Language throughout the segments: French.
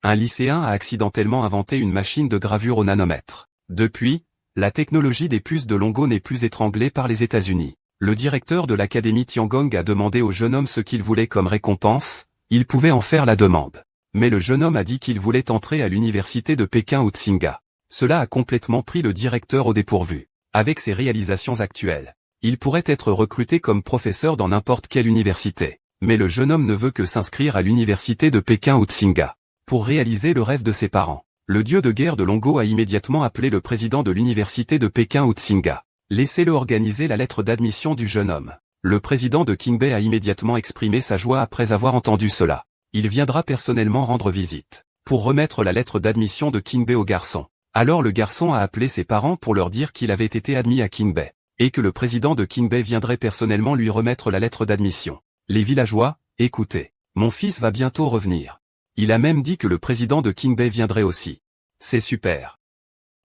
Un lycéen a accidentellement inventé une machine de gravure au nanomètre. Depuis, la technologie des puces de Longo n'est plus étranglée par les États-Unis. Le directeur de l'académie Tiangong a demandé au jeune homme ce qu'il voulait comme récompense, il pouvait en faire la demande. Mais le jeune homme a dit qu'il voulait entrer à l'université de Pékin ou Tsinghua. Cela a complètement pris le directeur au dépourvu. Avec ses réalisations actuelles, il pourrait être recruté comme professeur dans n'importe quelle université. Mais le jeune homme ne veut que s'inscrire à l'université de Pékin ou Tsinghua. Pour réaliser le rêve de ses parents, le dieu de guerre de Longo a immédiatement appelé le président de l'université de Pékin ou Tsinghua. Laissez-le organiser la lettre d'admission du jeune homme. Le président de Qingbei a immédiatement exprimé sa joie après avoir entendu cela. Il viendra personnellement rendre visite, pour remettre la lettre d'admission de Qingbei au garçon. Alors le garçon a appelé ses parents pour leur dire qu'il avait été admis à Qingbei, et que le président de Qingbei viendrait personnellement lui remettre la lettre d'admission. Les villageois, écoutez, mon fils va bientôt revenir. Il a même dit que le président de Qingbei viendrait aussi. C'est super.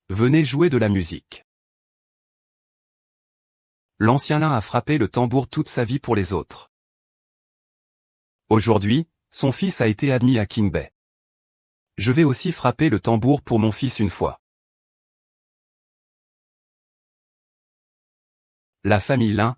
Venez jouer de la musique. L'ancien lin a frappé le tambour toute sa vie pour les autres. Aujourd'hui, son fils a été admis à Qingbei. Je vais aussi frapper le tambour pour mon fils une fois. La famille Lin,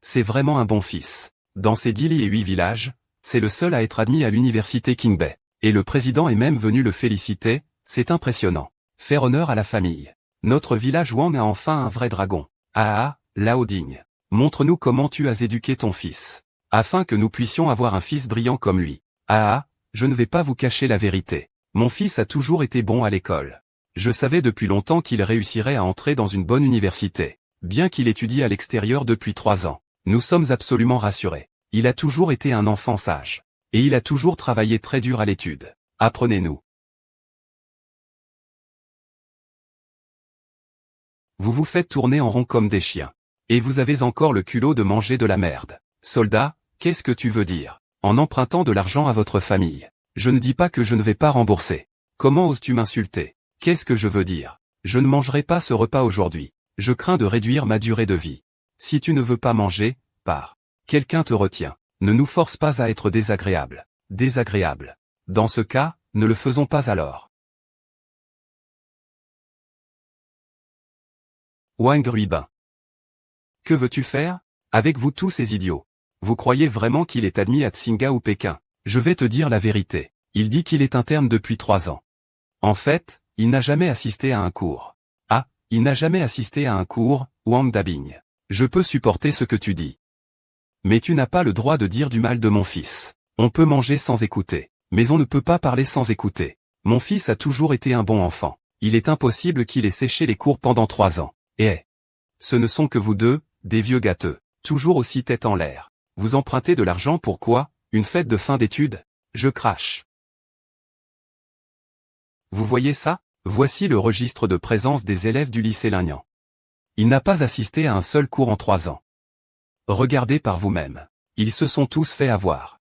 c'est vraiment un bon fils. Dans ses 10 lits et 8 villages, c'est le seul à être admis à l'université Qingbei. Et le président est même venu le féliciter, c'est impressionnant. Faire honneur à la famille. Notre village Wang a enfin un vrai dragon. Ah, Lao Ding. Montre-nous comment tu as éduqué ton fils. Afin que nous puissions avoir un fils brillant comme lui. Ah, je ne vais pas vous cacher la vérité. Mon fils a toujours été bon à l'école. Je savais depuis longtemps qu'il réussirait à entrer dans une bonne université. Bien qu'il étudie à l'extérieur depuis 3 ans. Nous sommes absolument rassurés. Il a toujours été un enfant sage. Et il a toujours travaillé très dur à l'étude. Apprenez-nous. Vous vous faites tourner en rond comme des chiens. Et vous avez encore le culot de manger de la merde. Soldat, qu'est-ce que tu veux dire? En empruntant de l'argent à votre famille. Je ne dis pas que je ne vais pas rembourser. Comment oses-tu m'insulter? Qu'est-ce que je veux dire? Je ne mangerai pas ce repas aujourd'hui. Je crains de réduire ma durée de vie. Si tu ne veux pas manger, pars. Quelqu'un te retient. Ne nous force pas à être désagréable. Désagréable. Dans ce cas, ne le faisons pas alors. Wang Ruibin. Que veux-tu faire? Avec vous tous ces idiots. Vous croyez vraiment qu'il est admis à Tsinghua ou Pékin? Je vais te dire la vérité. Il dit qu'il est interne depuis 3 ans. En fait, il n'a jamais assisté à un cours. Ah, il n'a jamais assisté à un cours, Wang Dabing. Je peux supporter ce que tu dis. Mais tu n'as pas le droit de dire du mal de mon fils. On peut manger sans écouter, mais on ne peut pas parler sans écouter. Mon fils a toujours été un bon enfant. Il est impossible qu'il ait séché les cours pendant 3 ans. Et ce ne sont que vous deux, des vieux gâteux, toujours aussi tête en l'air. Vous empruntez de l'argent pour quoi? Une fête de fin d'études? Je crache. Vous voyez ça? Voici le registre de présence des élèves du lycée Lingnan. Il n'a pas assisté à un seul cours en 3 ans. Regardez par vous-même. Ils se sont tous fait avoir.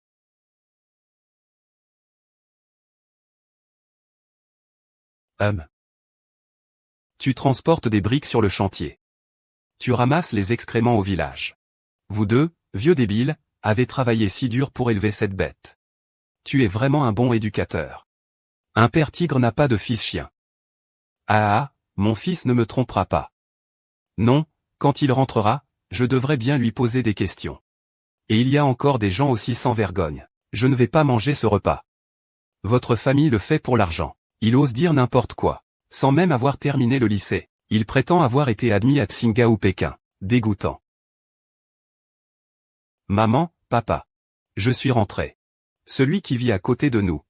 Tu transportes des briques sur le chantier. Tu ramasses les excréments au village. Vous deux, vieux débiles, avez travaillé si dur pour élever cette bête. Tu es vraiment un bon éducateur. Un père tigre n'a pas de fils chien. Ah, mon fils ne me trompera pas. Non, quand il rentrera, je devrais bien lui poser des questions. Et il y a encore des gens aussi sans vergogne. Je ne vais pas manger ce repas. Votre famille le fait pour l'argent. Il ose dire n'importe quoi. Sans même avoir terminé le lycée. Il prétend avoir été admis à Tsinghua ou Pékin. Dégoûtant. Maman, papa. Je suis rentré. Celui qui vit à côté de nous.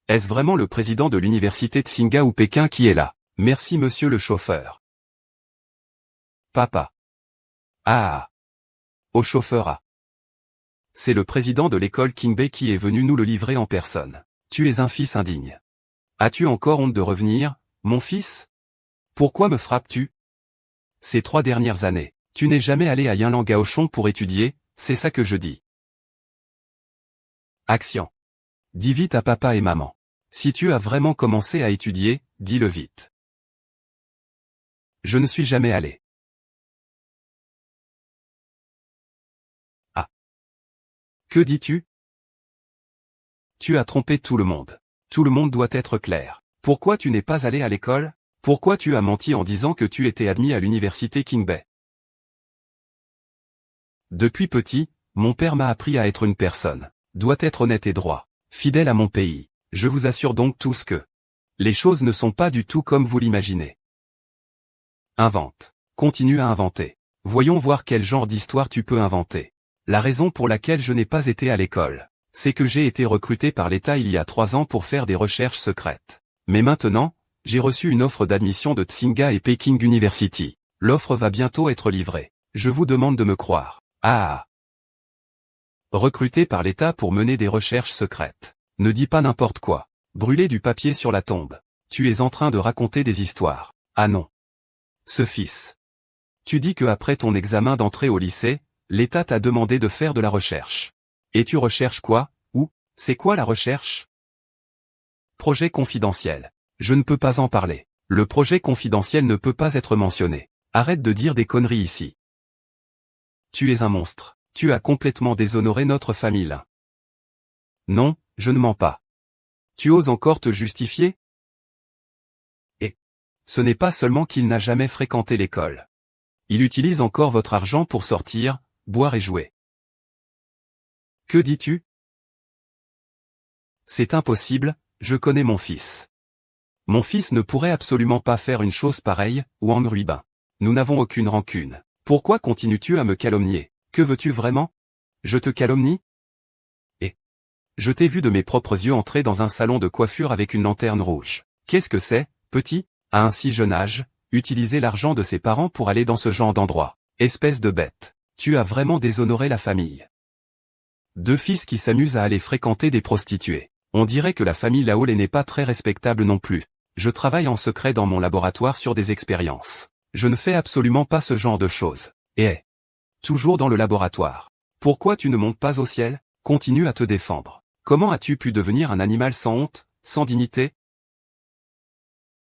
Est-ce vraiment le président de l'université de Tsinghua ou Pékin qui est là? Merci monsieur le chauffeur. Papa. Ah. Au chauffeur A. C'est le président de l'école Qingbei qui est venu nous le livrer en personne. Tu es un fils indigne. As-tu encore honte de revenir, mon fils? Pourquoi me frappes-tu? Ces 3 dernières années, tu n'es jamais allé à Yinlan Gaochon pour étudier, c'est ça que je dis. Action. Dis vite à papa et maman. Si tu as vraiment commencé à étudier, dis-le vite. Je ne suis jamais allé. Ah. Que dis-tu? Tu as trompé tout le monde. Tout le monde doit être clair. Pourquoi tu n'es pas allé à l'école? Pourquoi tu as menti en disant que tu étais admis à l'université King Bay? Depuis petit, mon père m'a appris à être une personne. Doit être honnête et droit. Fidèle à mon pays. Je vous assure donc tous que les choses ne sont pas du tout comme vous l'imaginez. Invente. Continue à inventer. Voyons voir quel genre d'histoire tu peux inventer. La raison pour laquelle je n'ai pas été à l'école, c'est que j'ai été recruté par l'État il y a 3 ans pour faire des recherches secrètes. Mais maintenant, j'ai reçu une offre d'admission de Tsinghua et Peking University. L'offre va bientôt être livrée. Je vous demande de me croire. Ah. Recruté par l'État pour mener des recherches secrètes. Ne dis pas n'importe quoi. Brûler du papier sur la tombe. Tu es en train de raconter des histoires. Ah non. Ce fils. Tu dis que après ton examen d'entrée au lycée, l'État t'a demandé de faire de la recherche. Et tu recherches quoi? Où? C'est quoi la recherche? Projet confidentiel. Je ne peux pas en parler. Le projet confidentiel ne peut pas être mentionné. Arrête de dire des conneries ici. Tu es un monstre. Tu as complètement déshonoré notre famille. Non, je ne mens pas. Tu oses encore te justifier? Et ce n'est pas seulement qu'il n'a jamais fréquenté l'école. Il utilise encore votre argent pour sortir, boire et jouer. Que dis-tu? C'est impossible, je connais mon fils. Mon fils ne pourrait absolument pas faire une chose pareille, ou en ruban. Nous n'avons aucune rancune. Pourquoi continues-tu à me calomnier? Que veux-tu vraiment? Je te calomnie? Et je t'ai vu de mes propres yeux entrer dans un salon de coiffure avec une lanterne rouge. Qu'est-ce que c'est, petit? À un si jeune âge, utiliser l'argent de ses parents pour aller dans ce genre d'endroit. Espèce de bête. Tu as vraiment déshonoré la famille. 2 fils qui s'amusent à aller fréquenter des prostituées. On dirait que la famille Laolé n'est pas très respectable non plus. Je travaille en secret dans mon laboratoire sur des expériences. Je ne fais absolument pas ce genre de choses. Et toujours dans le laboratoire. Pourquoi tu ne montes pas au ciel? Continue à te défendre. Comment as-tu pu devenir un animal sans honte, sans dignité?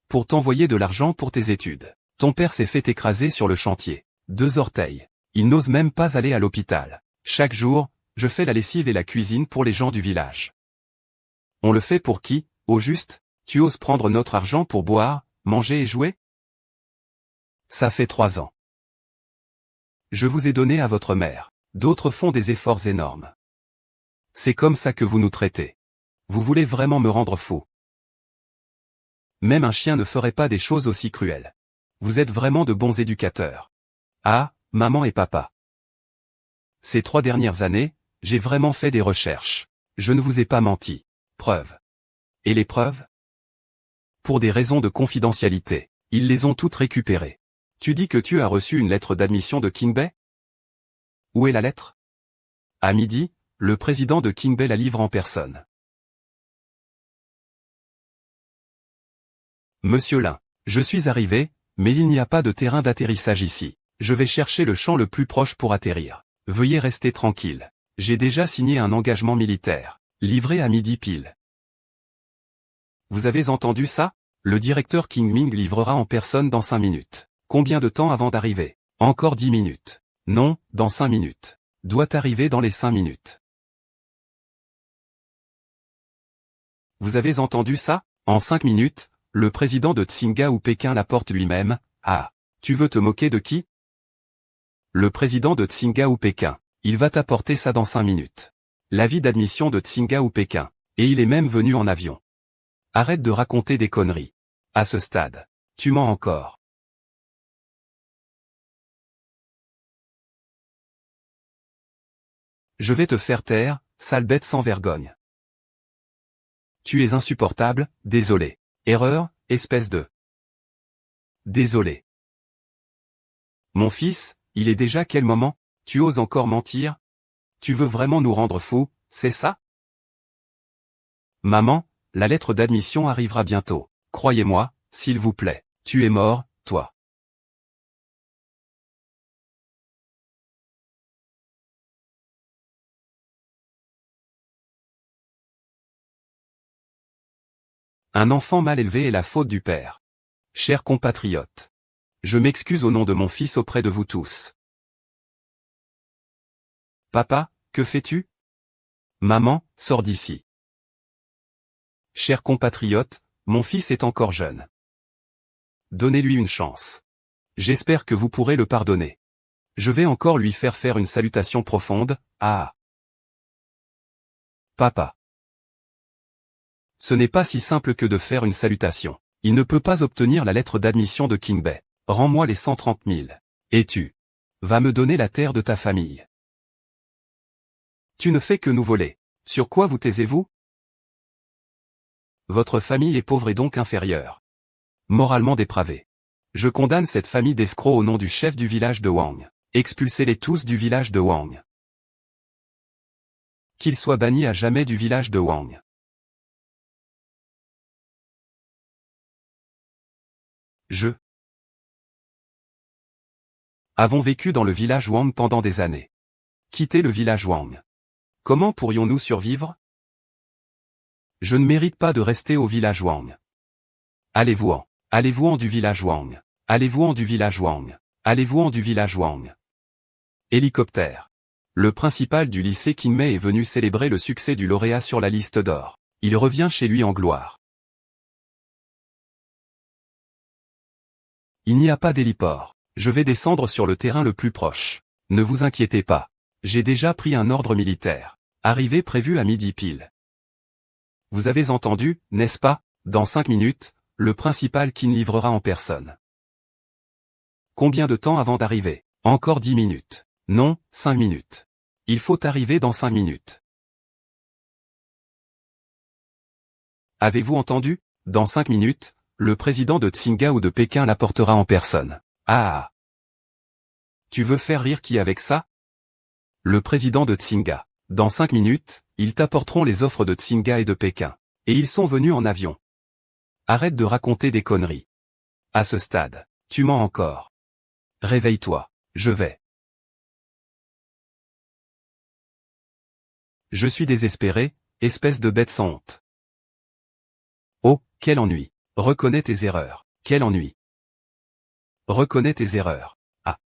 Pour t'envoyer de l'argent pour tes études. Ton père s'est fait écraser sur le chantier. 2 orteils. Il n'ose même pas aller à l'hôpital. Chaque jour, je fais la lessive et la cuisine pour les gens du village. On le fait pour qui, au juste? Tu oses prendre notre argent pour boire, manger et jouer? Ça fait 3 ans. Je vous ai donné à votre mère. D'autres font des efforts énormes. C'est comme ça que vous nous traitez. Vous voulez vraiment me rendre fou. Même un chien ne ferait pas des choses aussi cruelles. Vous êtes vraiment de bons éducateurs. Ah, maman et papa. Ces 3 dernières années, j'ai vraiment fait des recherches. Je ne vous ai pas menti. Preuves. Et les preuves? Pour des raisons de confidentialité, ils les ont toutes récupérées. Tu dis que tu as reçu une lettre d'admission de King Bay? Où est la lettre? À midi, le président de King Bay la livre en personne. Monsieur Lin, je suis arrivé, mais il n'y a pas de terrain d'atterrissage ici. Je vais chercher le champ le plus proche pour atterrir. Veuillez rester tranquille. J'ai déjà signé un engagement militaire. Livré à midi pile. Vous avez entendu ça? Le directeur King Ming livrera en personne dans 5 minutes. Combien de temps avant d'arriver? Encore 10 minutes. Non, dans 5 minutes. Doit arriver dans les 5 minutes. Vous avez entendu ça? En 5 minutes, le président de Tsinghua ou Pékin l'apporte lui-même. Ah. Tu veux te moquer de qui? Le président de Tsinghua ou Pékin. Il va t'apporter ça dans 5 minutes. L'avis d'admission de Tsinghua ou Pékin. Et il est même venu en avion. Arrête de raconter des conneries. À ce stade, tu mens encore. Je vais te faire taire, sale bête sans vergogne. Tu es insupportable, désolé. Erreur, espèce de... Désolé. Mon fils, il est déjà quel moment? Tu oses encore mentir? Tu veux vraiment nous rendre fous, c'est ça? Maman, la lettre d'admission arrivera bientôt. Croyez-moi, s'il vous plaît. Tu es mort, toi. Un enfant mal élevé est la faute du père. Chers compatriotes. Je m'excuse au nom de mon fils auprès de vous tous. Papa, que fais-tu? Maman, sors d'ici. Chers compatriotes, mon fils est encore jeune. Donnez-lui une chance. J'espère que vous pourrez le pardonner. Je vais encore lui faire une salutation profonde. Ah. Papa. Ce n'est pas si simple que de faire une salutation. Il ne peut pas obtenir la lettre d'admission de Kingbei. Rends-moi les 130 000. Et tu vas me donner la terre de ta famille. Tu ne fais que nous voler. Sur quoi vous taisez-vous? Votre famille est pauvre et donc inférieure. Moralement dépravée. Je condamne cette famille d'escrocs au nom du chef du village de Wang. Expulsez-les tous du village de Wang. Qu'ils soient bannis à jamais du village de Wang. Avons vécu dans le village Wang pendant des années. Quitter le village Wang. Comment pourrions-nous survivre? Je ne mérite pas de rester au village Wang. Allez-vous-en. Allez-vous-en du village Wang. Allez-vous-en du village Wang. Allez-vous-en du village Wang. Hélicoptère. Le principal du lycée Kinmei est venu célébrer le succès du lauréat sur la liste d'or. Il revient chez lui en gloire. Il n'y a pas d'héliport. Je vais descendre sur le terrain le plus proche. Ne vous inquiétez pas. J'ai déjà pris un ordre militaire. Arrivée prévue à midi pile. Vous avez entendu, n'est-ce pas? Dans 5 minutes, le principal Kin livrera en personne. Combien de temps avant d'arriver? Encore 10 minutes. Non, 5 minutes. Il faut arriver dans 5 minutes. Avez-vous entendu? Dans 5 minutes, le président de Tsinga ou de Pékin l'apportera en personne. Ah! Tu veux faire rire qui avec ça? Le président de Tsinga. Dans 5 minutes, ils t'apporteront les offres de Tsinga et de Pékin. Et ils sont venus en avion. Arrête de raconter des conneries. À ce stade, tu mens encore. Réveille-toi, je vais. Je suis désespéré, espèce de bête sans honte. Oh, quel ennui. Reconnais tes erreurs. Quel ennui. Reconnais tes erreurs. Ah.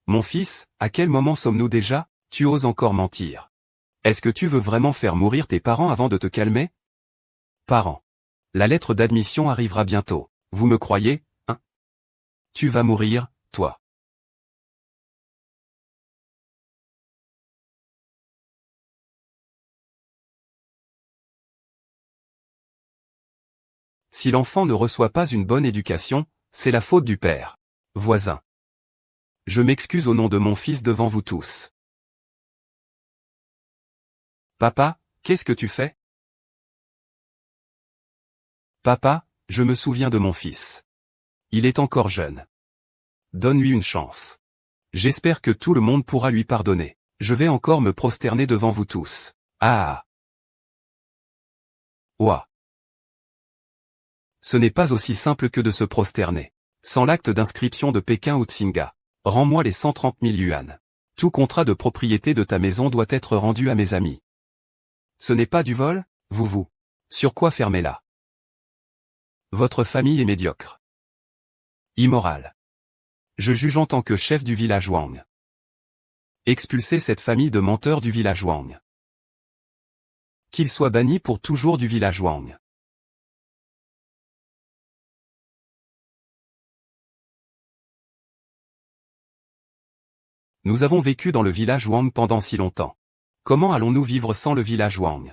Mon fils, à quel moment sommes-nous déjà? Tu oses encore mentir. Est-ce que tu veux vraiment faire mourir tes parents avant de te calmer? Parents. La lettre d'admission arrivera bientôt. Vous me croyez, hein? Tu vas mourir, toi. Si l'enfant ne reçoit pas une bonne éducation, c'est la faute du père. Voisin. Je m'excuse au nom de mon fils devant vous tous. Papa, qu'est-ce que tu fais? Papa, je me souviens de mon fils. Il est encore jeune. Donne-lui une chance. J'espère que tout le monde pourra lui pardonner. Je vais encore me prosterner devant vous tous. Ah! Ouah! Ce n'est pas aussi simple que de se prosterner. Sans l'acte d'inscription de Pékin ou Tsinga. Rends-moi les 130 000 yuan. Tout contrat de propriété de ta maison doit être rendu à mes amis. Ce n'est pas du vol, vous. Sur quoi fermez-la? Votre famille est médiocre. Immorale. Je juge en tant que chef du village Wang. Expulsez cette famille de menteurs du village Wang. Qu'ils soient bannis pour toujours du village Wang. Nous avons vécu dans le village Wang pendant si longtemps. Comment allons-nous vivre sans le village Wang?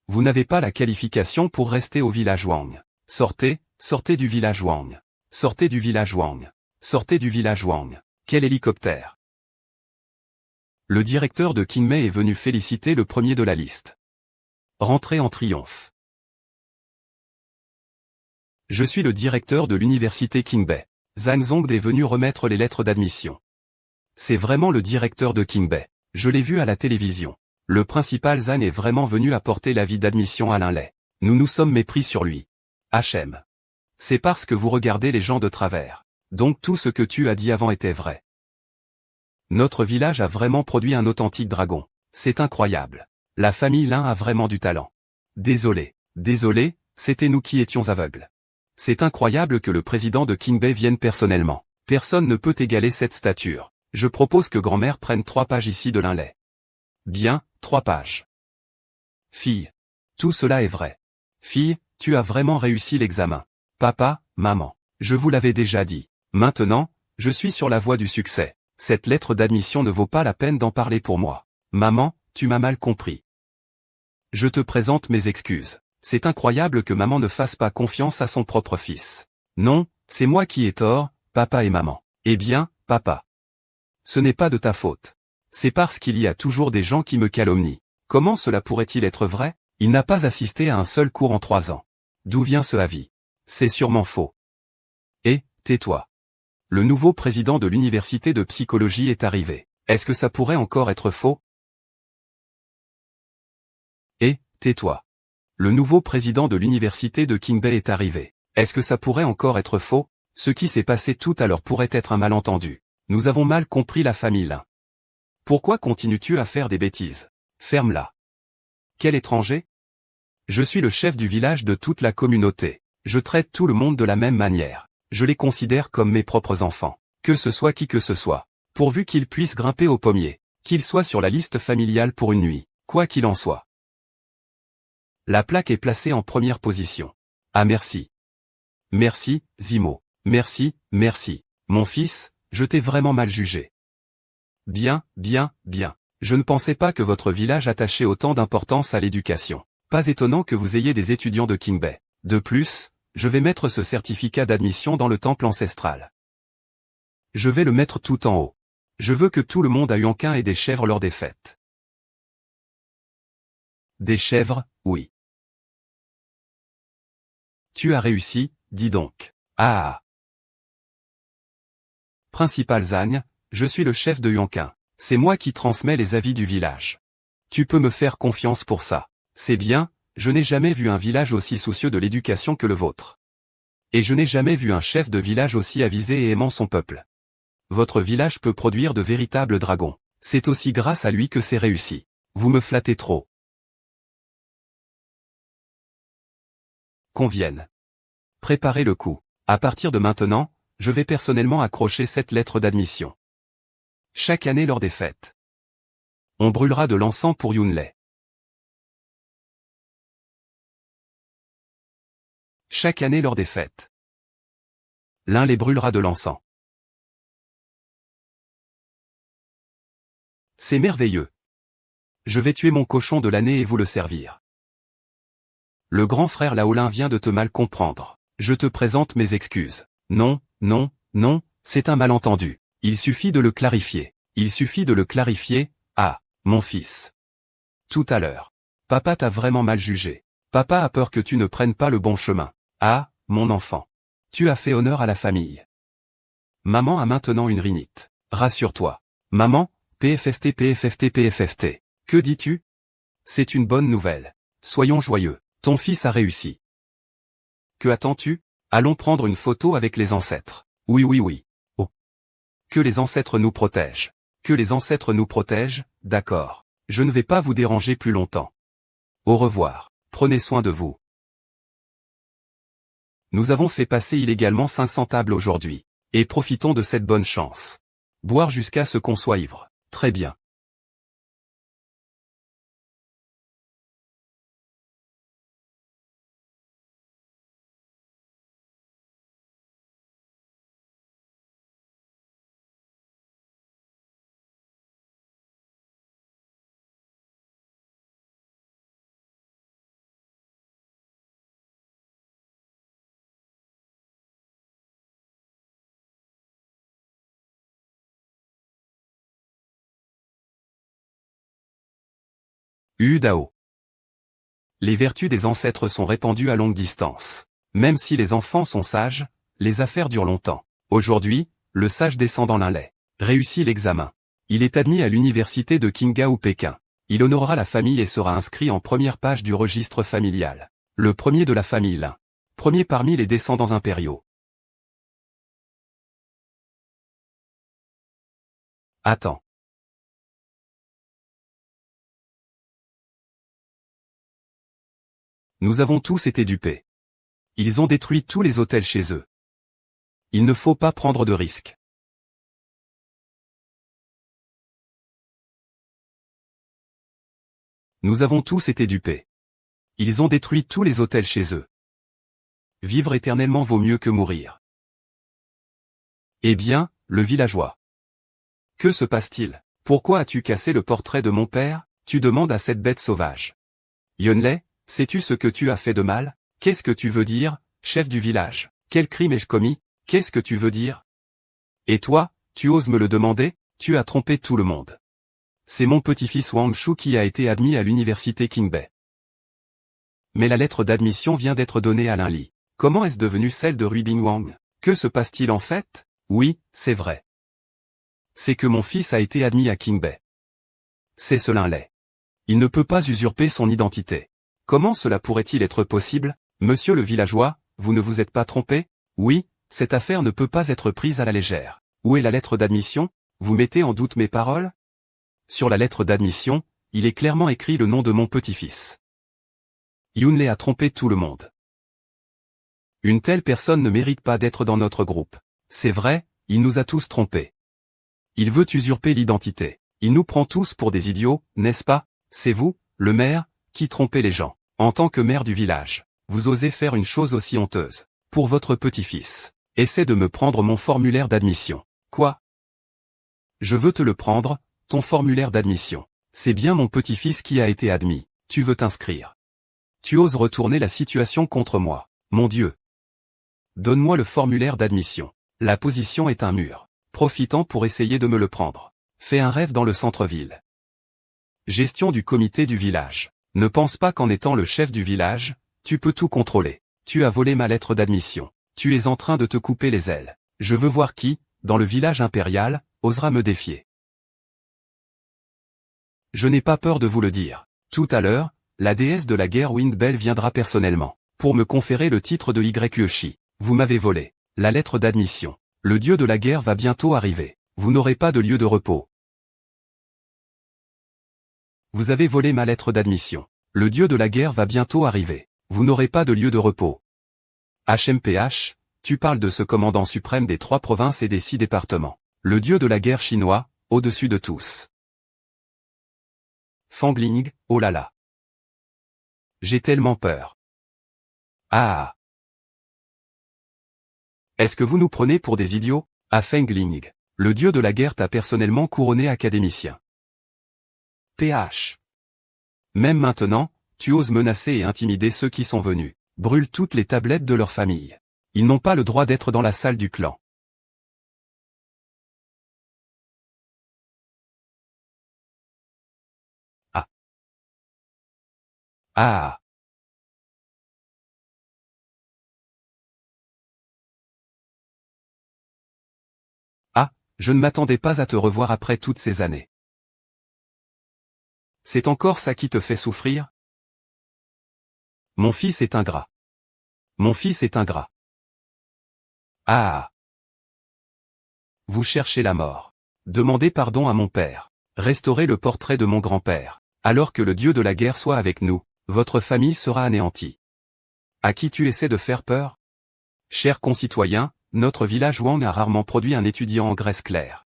Vous n'avez pas la qualification pour rester au village Wang. Sortez, sortez du village Wang. Sortez du village Wang. Sortez du village Wang. Quel hélicoptère! Le directeur de Kinmei est venu féliciter le premier de la liste. Rentrez en triomphe. Je suis le directeur de l'université Kingbei. Zhang Zong est venu remettre les lettres d'admission. C'est vraiment le directeur de Kingbei. Je l'ai vu à la télévision. Le principal Zhan est vraiment venu apporter l'avis d'admission à Linley. Nous nous sommes mépris sur lui. HM. C'est parce que vous regardez les gens de travers. Donc tout ce que tu as dit avant était vrai. Notre village a vraiment produit un authentique dragon. C'est incroyable. La famille Lin a vraiment du talent. Désolé, c'était nous qui étions aveugles. C'est incroyable que le président de Kingbei vienne personnellement. Personne ne peut égaler cette stature. Je propose que grand-mère prenne 3 pages ici de Linley. Bien, 3 pages. Fille. Tout cela est vrai. Fille, tu as vraiment réussi l'examen. Papa, maman. Je vous l'avais déjà dit. Maintenant, je suis sur la voie du succès. Cette lettre d'admission ne vaut pas la peine d'en parler pour moi. Maman, tu m'as mal compris. Je te présente mes excuses. C'est incroyable que maman ne fasse pas confiance à son propre fils. Non, c'est moi qui ai tort, papa et maman. Eh bien, papa. Ce n'est pas de ta faute. C'est parce qu'il y a toujours des gens qui me calomnient. Comment cela pourrait-il être vrai? Il n'a pas assisté à un seul cours en 3 ans. D'où vient ce avis? C'est sûrement faux. Et, tais-toi. Le nouveau président de l'université de psychologie est arrivé. Est-ce que ça pourrait encore être faux? Et, tais-toi. Le nouveau président de l'université de King Bay est arrivé. Est-ce que ça pourrait encore être faux? Ce qui s'est passé tout à l'heure pourrait être un malentendu. Nous avons mal compris la famille Lin. Pourquoi continues-tu à faire des bêtises? Ferme-la. Quel étranger? Je suis le chef du village de toute la communauté. Je traite tout le monde de la même manière. Je les considère comme mes propres enfants. Que ce soit qui que ce soit. Pourvu qu'ils puissent grimper au pommier. Qu'ils soient sur la liste familiale pour une nuit. Quoi qu'il en soit. La plaque est placée en première position. Ah merci. Merci, Zimo. Merci, merci. Mon fils, je t'ai vraiment mal jugé. Bien, bien, bien. Je ne pensais pas que votre village attachait autant d'importance à l'éducation. Pas étonnant que vous ayez des étudiants de King Bay. De plus, je vais mettre ce certificat d'admission dans le temple ancestral. Je vais le mettre tout en haut. Je veux que tout le monde à Yonkin ait des chèvres lors des fêtes. Des chèvres, oui. Tu as réussi, dis donc. Ah. Principal Zagne, je suis le chef de Yonkin. C'est moi qui transmets les avis du village. Tu peux me faire confiance pour ça. C'est bien, je n'ai jamais vu un village aussi soucieux de l'éducation que le vôtre. Et je n'ai jamais vu un chef de village aussi avisé et aimant son peuple. Votre village peut produire de véritables dragons. C'est aussi grâce à lui que c'est réussi. Vous me flattez trop. Qu'on vienne. Préparez le coup. À partir de maintenant, je vais personnellement accrocher cette lettre d'admission. Chaque année lors des fêtes. On brûlera de l'encens pour Yunlei. Chaque année lors des fêtes. L'un les brûlera de l'encens. C'est merveilleux. Je vais tuer mon cochon de l'année et vous le servir. Le grand frère Laolin vient de te mal comprendre. Je te présente mes excuses. Non, non, non, c'est un malentendu. Il suffit de le clarifier. Il suffit de le clarifier. Ah, mon fils. Tout à l'heure. Papa t'a vraiment mal jugé. Papa a peur que tu ne prennes pas le bon chemin. Ah, mon enfant. Tu as fait honneur à la famille. Maman a maintenant une rhinite. Rassure-toi. Maman, PFFT PFFT PFFT. Que dis-tu? C'est une bonne nouvelle. Soyons joyeux. Ton fils a réussi. Que attends-tu? Allons prendre une photo avec les ancêtres. Oui oui oui. Oh. Que les ancêtres nous protègent. Que les ancêtres nous protègent, d'accord. Je ne vais pas vous déranger plus longtemps. Au revoir. Prenez soin de vous. Nous avons fait passer illégalement 500 tables aujourd'hui. Et profitons de cette bonne chance. Boire jusqu'à ce qu'on soit ivre. Très bien. Udao. Les vertus des ancêtres sont répandues à longue distance. Même si les enfants sont sages, les affaires durent longtemps. Aujourd'hui, le sage descend dans l'Inlay. Réussit l'examen. Il est admis à l'université de Qingghao ou Pékin. Il honorera la famille et sera inscrit en première page du registre familial. Le premier de la famille Lin. Premier parmi les descendants impériaux. Attends. Nous avons tous été dupés. Ils ont détruit tous les hôtels chez eux. Il ne faut pas prendre de risques. Nous avons tous été dupés. Ils ont détruit tous les hôtels chez eux. Vivre éternellement vaut mieux que mourir. Eh bien, le villageois. Que se passe-t-il? Pourquoi as-tu cassé le portrait de mon père? Tu demandes à cette bête sauvage. Yunlei, sais-tu ce que tu as fait de mal? Qu'est-ce que tu veux dire, chef du village? Quel crime ai-je commis? Qu'est-ce que tu veux dire? Et toi, tu oses me le demander? Tu as trompé tout le monde. C'est mon petit-fils Wang Shu qui a été admis à l'université Qingbei. Mais la lettre d'admission vient d'être donnée à Lin Li. Comment est-ce devenu celle de Ruibing Wang? Que se passe-t-il en fait? Oui, c'est vrai. C'est que mon fils a été admis à Qingbei. C'est ce Lin Lei. Il ne peut pas usurper son identité. Comment cela pourrait-il être possible? Monsieur le villageois, vous ne vous êtes pas trompé? Oui, cette affaire ne peut pas être prise à la légère. Où est la lettre d'admission? Vous mettez en doute mes paroles? Sur la lettre d'admission, il est clairement écrit le nom de mon petit-fils. Yunlei a trompé tout le monde. Une telle personne ne mérite pas d'être dans notre groupe. C'est vrai, il nous a tous trompés. Il veut usurper l'identité. Il nous prend tous pour des idiots, n'est-ce pas? C'est vous, le maire, qui trompez les gens. En tant que maire du village, vous osez faire une chose aussi honteuse. Pour votre petit-fils. Essaie de me prendre mon formulaire d'admission. Quoi? Je veux te le prendre, ton formulaire d'admission. C'est bien mon petit-fils qui a été admis. Tu veux t'inscrire. Tu oses retourner la situation contre moi. Mon Dieu. Donne-moi le formulaire d'admission. La position est un mur. Profitant pour essayer de me le prendre. Fais un rêve dans le centre-ville. Gestion du comité du village. Ne pense pas qu'en étant le chef du village, tu peux tout contrôler. Tu as volé ma lettre d'admission. Tu es en train de te couper les ailes. Je veux voir qui, dans le village impérial, osera me défier. Je n'ai pas peur de vous le dire. Tout à l'heure, la déesse de la guerre Windbell viendra personnellement, pour me conférer le titre de Yueshi. Vous m'avez volé la lettre d'admission. Le dieu de la guerre va bientôt arriver. Vous n'aurez pas de lieu de repos. Vous avez volé ma lettre d'admission. Le dieu de la guerre va bientôt arriver. Vous n'aurez pas de lieu de repos. HMPH, tu parles de ce commandant suprême des 3 provinces et des 6 départements. Le dieu de la guerre chinois, au-dessus de tous. Fangling, oh là là. J'ai tellement peur. Ah. Est-ce que vous nous prenez pour des idiots? Ah Fengling, le dieu de la guerre t'a personnellement couronné académicien. PH. Même maintenant, tu oses menacer et intimider ceux qui sont venus. Brûle toutes les tablettes de leur famille. Ils n'ont pas le droit d'être dans la salle du clan. Ah. Ah. Ah, je ne m'attendais pas à te revoir après toutes ces années. C'est encore ça qui te fait souffrir? Mon fils est ingrat. Mon fils est ingrat. Ah. Vous cherchez la mort. Demandez pardon à mon père. Restaurez le portrait de mon grand-père. Alors que le dieu de la guerre soit avec nous, votre famille sera anéantie. À qui tu essaies de faire peur? Chers concitoyens, notre village Wang a rarement produit un étudiant en Grèce claire.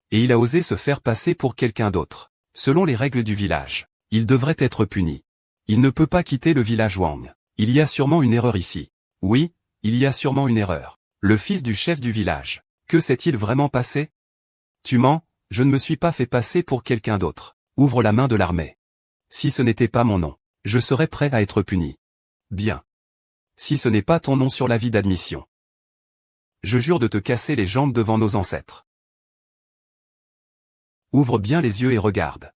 Et il a osé se faire passer pour quelqu'un d'autre. Selon les règles du village, il devrait être puni. Il ne peut pas quitter le village Wang. Il y a sûrement une erreur ici. Oui, il y a sûrement une erreur. Le fils du chef du village. Que s'est-il vraiment passé? Tu mens, je ne me suis pas fait passer pour quelqu'un d'autre. Ouvre la main de l'armée. Si ce n'était pas mon nom, je serais prêt à être puni. Bien. Si ce n'est pas ton nom sur l'avis d'admission. Je jure de te casser les jambes devant nos ancêtres. Ouvre bien les yeux et regarde.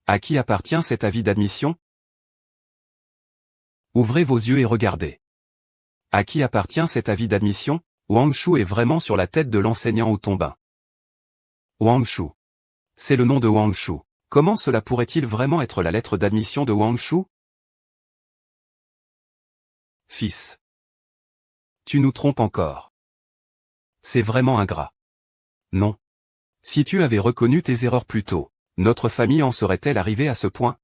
À qui appartient cet avis d'admission? Ouvrez vos yeux et regardez. À qui appartient cet avis d'admission? Wang Shu est vraiment sur la tête de l'enseignant au tombin. Wang Shu. C'est le nom de Wang Shu. Comment cela pourrait-il vraiment être la lettre d'admission de Wang Shu? Fils. Tu nous trompes encore. C'est vraiment ingrat. Non. Si tu avais reconnu tes erreurs plus tôt, notre famille en serait-elle arrivée à ce point?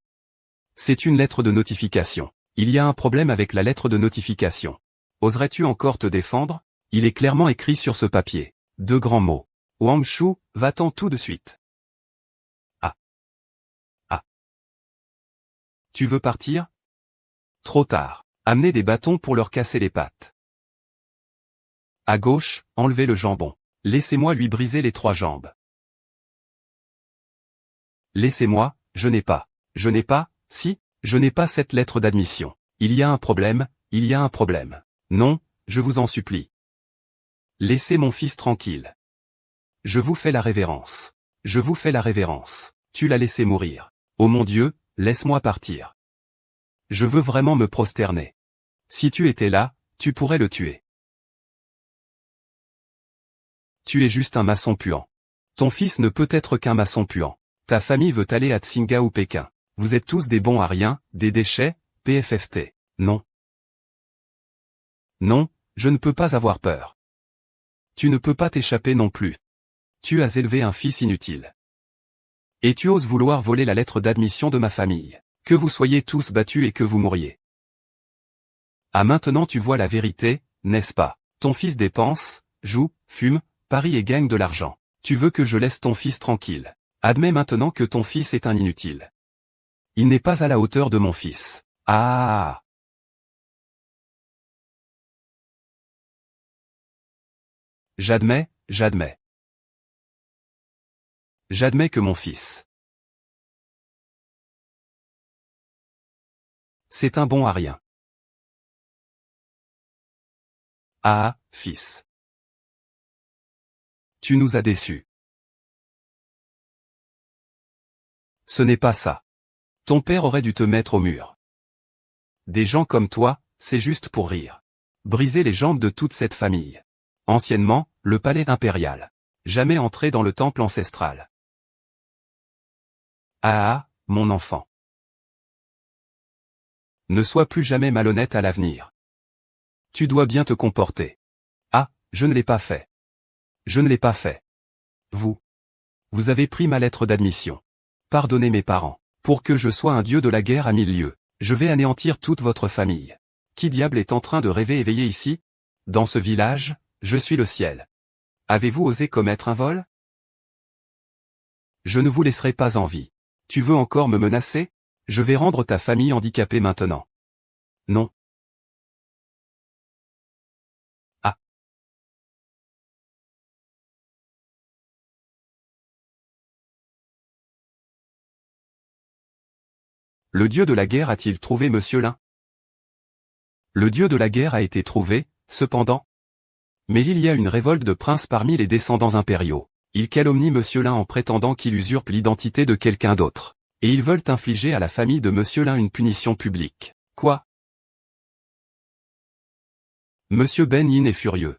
C'est une lettre de notification. Il y a un problème avec la lettre de notification. Oserais-tu encore te défendre? Il est clairement écrit sur ce papier. 2 grands mots. Wang Shu, va-t'en tout de suite. Ah. Ah. Tu veux partir? Trop tard. Amenez des bâtons pour leur casser les pattes. À gauche, enlevez le jambon. Laissez-moi lui briser les 3 jambes. Laissez-moi, je n'ai pas. Je n'ai pas, si, je n'ai pas cette lettre d'admission. Il y a un problème, il y a un problème. Non, je vous en supplie. Laissez mon fils tranquille. Je vous fais la révérence. Je vous fais la révérence. Tu l'as laissé mourir. Oh mon Dieu, laisse-moi partir. Je veux vraiment me prosterner. Si tu étais là, tu pourrais le tuer. Tu es juste un maçon puant. Ton fils ne peut être qu'un maçon puant. Ta famille veut aller à Tsinga ou Pékin. Vous êtes tous des bons à rien, des déchets, PFFT. Non. Non, je ne peux pas avoir peur. Tu ne peux pas t'échapper non plus. Tu as élevé un fils inutile. Et tu oses vouloir voler la lettre d'admission de ma famille. Que vous soyez tous battus et que vous mouriez. Ah maintenant tu vois la vérité, n'est-ce pas? Ton fils dépense, joue, fume, parie et gagne de l'argent. Tu veux que je laisse ton fils tranquille. Admets maintenant que ton fils est un inutile. Il n'est pas à la hauteur de mon fils. Ah. J'admets, j'admets. J'admets que mon fils. C'est un bon à rien. Ah, fils. Tu nous as déçus. Ce n'est pas ça. Ton père aurait dû te mettre au mur. Des gens comme toi, c'est juste pour rire. Briser les jambes de toute cette famille. Anciennement, le palais impérial. Jamais entré dans le temple ancestral. Ah, mon enfant. Ne sois plus jamais malhonnête à l'avenir. Tu dois bien te comporter. Ah, je ne l'ai pas fait. Je ne l'ai pas fait. Vous avez pris ma lettre d'admission. Pardonnez mes parents. Pour que je sois un dieu de la guerre à 1000 lieues, je vais anéantir toute votre famille. Qui diable est en train de rêver éveillé ici? Dans ce village, je suis le ciel. Avez-vous osé commettre un vol? Je ne vous laisserai pas en vie. Tu veux encore me menacer? Je vais rendre ta famille handicapée maintenant. Non. Ah. Le dieu de la guerre a-t-il trouvé Monsieur Lin? Le dieu de la guerre a été trouvé, cependant. Mais il y a une révolte de princes parmi les descendants impériaux. Ils calomnient Monsieur Lin en prétendant qu'il usurpe l'identité de quelqu'un d'autre. Et ils veulent infliger à la famille de Monsieur Lin une punition publique. Quoi? Monsieur Ben Yin est furieux.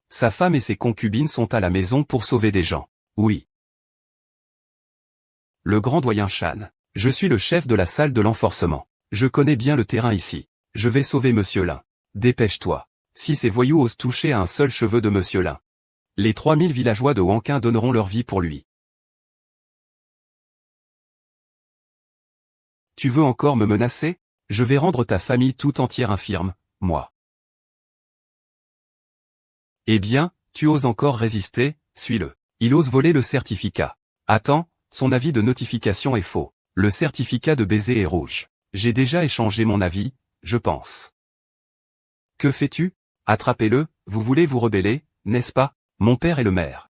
Sa femme et ses concubines sont à la maison pour sauver des gens. Oui. Le grand doyen Shan. Je suis le chef de la salle de l'enforcement. Je connais bien le terrain ici. Je vais sauver Monsieur Lin. Dépêche-toi. Si ces voyous osent toucher à un seul cheveu de Monsieur Lin, les 3000 villageois de Wanqin donneront leur vie pour lui. Tu veux encore me menacer? Je vais rendre ta famille tout entière infirme, moi. Eh bien, tu oses encore résister, suis-le. Il ose voler le certificat. Attends, son avis de notification est faux. Le certificat de baiser est rouge. J'ai déjà échangé mon avis, je pense. Que fais-tu? Attrapez-le, vous voulez vous rebeller, n'est-ce pas? Mon père est le maire.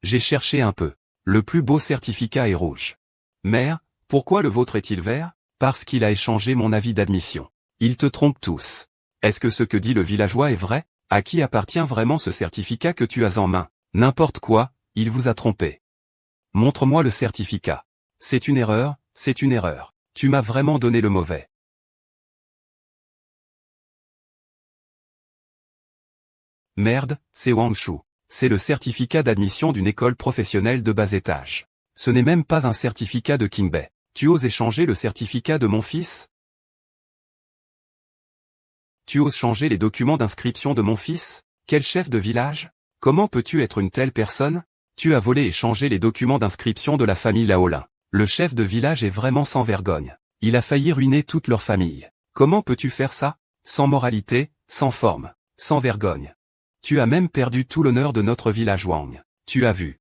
J'ai cherché un peu. Le plus beau certificat est rouge. Maire, pourquoi le vôtre est-il vert? Parce qu'il a échangé mon avis d'admission. Ils te trompent tous. Est-ce que ce que dit le villageois est vrai? À qui appartient vraiment ce certificat que tu as en main? N'importe quoi, il vous a trompé. Montre-moi le certificat. C'est une erreur, c'est une erreur. Tu m'as vraiment donné le mauvais. Merde, c'est Wang Shu. C'est le certificat d'admission d'une école professionnelle de bas étage. Ce n'est même pas un certificat de Qingbei. Tu oses échanger le certificat de mon fils? Tu oses changer les documents d'inscription de mon fils? Quel chef de village? Comment peux-tu être une telle personne? Tu as volé et changé les documents d'inscription de la famille Laolin. Le chef de village est vraiment sans vergogne. Il a failli ruiner toute leur famille. Comment peux-tu faire ça? Sans moralité, sans forme, sans vergogne. Tu as même perdu tout l'honneur de notre village Wang. Tu as vu.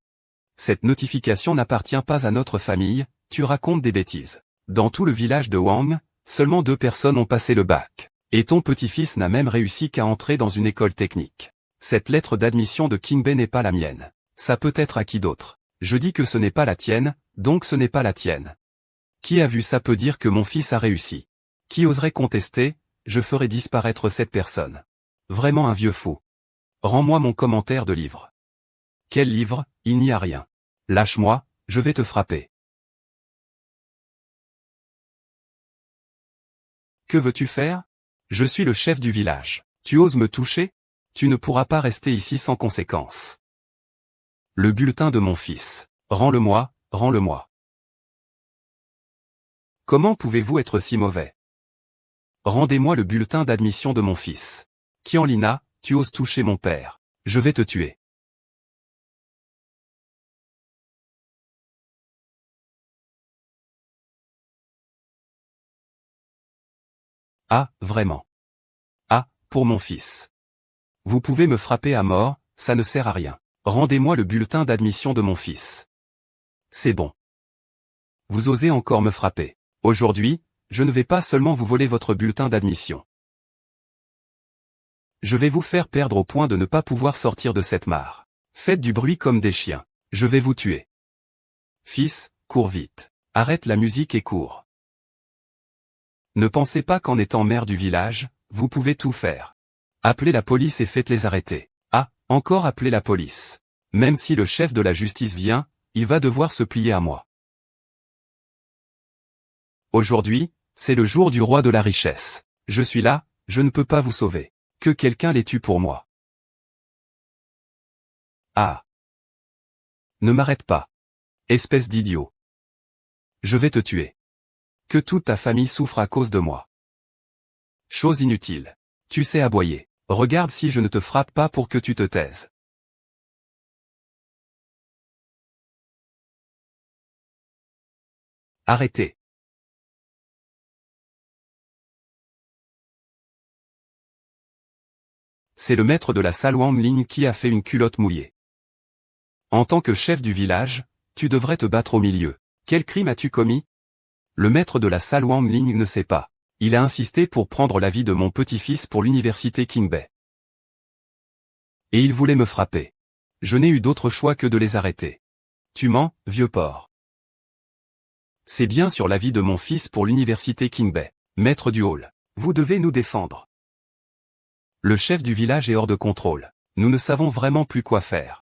Cette notification n'appartient pas à notre famille, tu racontes des bêtises. Dans tout le village de Wang, seulement 2 personnes ont passé le bac. Et ton petit-fils n'a même réussi qu'à entrer dans une école technique. Cette lettre d'admission de Qingbei n'est pas la mienne. Ça peut être à qui d'autre. Je dis que ce n'est pas la tienne, donc ce n'est pas la tienne. Qui a vu ça peut dire que mon fils a réussi. Qui oserait contester, je ferai disparaître cette personne. Vraiment un vieux fou. Rends-moi mon commentaire de livre. Quel livre? Il n'y a rien. Lâche-moi, je vais te frapper. Que veux-tu faire? Je suis le chef du village. Tu oses me toucher? Tu ne pourras pas rester ici sans conséquence. Le bulletin de mon fils. Rends-le-moi, rends-le-moi. Comment pouvez-vous être si mauvais? Rendez-moi le bulletin d'admission de mon fils. Qianlina, tu oses toucher mon père. Je vais te tuer. Ah, vraiment. Ah, pour mon fils. Vous pouvez me frapper à mort, ça ne sert à rien. Rendez-moi le bulletin d'admission de mon fils. C'est bon. Vous osez encore me frapper. Aujourd'hui, je ne vais pas seulement vous voler votre bulletin d'admission. Je vais vous faire perdre au point de ne pas pouvoir sortir de cette mare. Faites du bruit comme des chiens. Je vais vous tuer. Fils, cours vite. Arrête la musique et cours. Ne pensez pas qu'en étant maire du village, vous pouvez tout faire. Appelez la police et faites-les arrêter. Ah, encore appelez la police. Même si le chef de la justice vient, il va devoir se plier à moi. Aujourd'hui, c'est le jour du roi de la richesse. Je suis là, je ne peux pas vous sauver. Que quelqu'un les tue pour moi. Ah. Ne m'arrête pas. Espèce d'idiot. Je vais te tuer. Que toute ta famille souffre à cause de moi. Chose inutile. Tu sais aboyer. Regarde si je ne te frappe pas pour que tu te taises. Arrêtez. C'est le maître de la salle Wang Ling qui a fait une culotte mouillée. En tant que chef du village, tu devrais te battre au milieu. Quel crime as-tu commis? Le maître de la salle Wang Ling ne sait pas. Il a insisté pour prendre l'avis de mon petit-fils pour l'université Qingbei. Et il voulait me frapper. Je n'ai eu d'autre choix que de les arrêter. Tu mens, vieux porc. C'est bien sur l'avis de mon fils pour l'université Qingbei. Maître du hall. Vous devez nous défendre. Le chef du village est hors de contrôle. Nous ne savons vraiment plus quoi faire.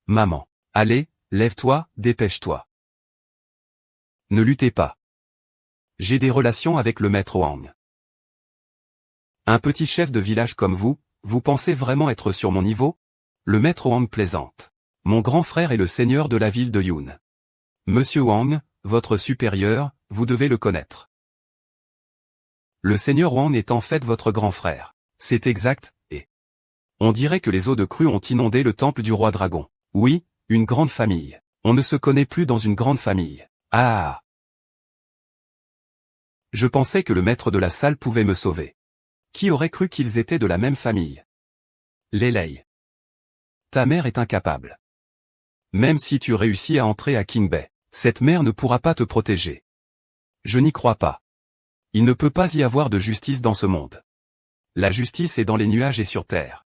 Maman. Allez, lève-toi, dépêche-toi. Ne luttez pas. J'ai des relations avec le maître Wang. Un petit chef de village comme vous, vous pensez vraiment être sur mon niveau? Le maître Wang plaisante. Mon grand frère est le seigneur de la ville de Yun. Monsieur Wang, votre supérieur, vous devez le connaître. Le seigneur Wang est en fait votre grand frère. C'est exact, et on dirait que les eaux de crue ont inondé le temple du roi dragon. Oui, une grande famille. On ne se connaît plus dans une grande famille. Ah! Je pensais que le maître de la salle pouvait me sauver. Qui aurait cru qu'ils étaient de la même famille? Lélei. Ta mère est incapable. Même si tu réussis à entrer à Qingbei, cette mère ne pourra pas te protéger. Je n'y crois pas. Il ne peut pas y avoir de justice dans ce monde. La justice est dans les nuages et sur terre.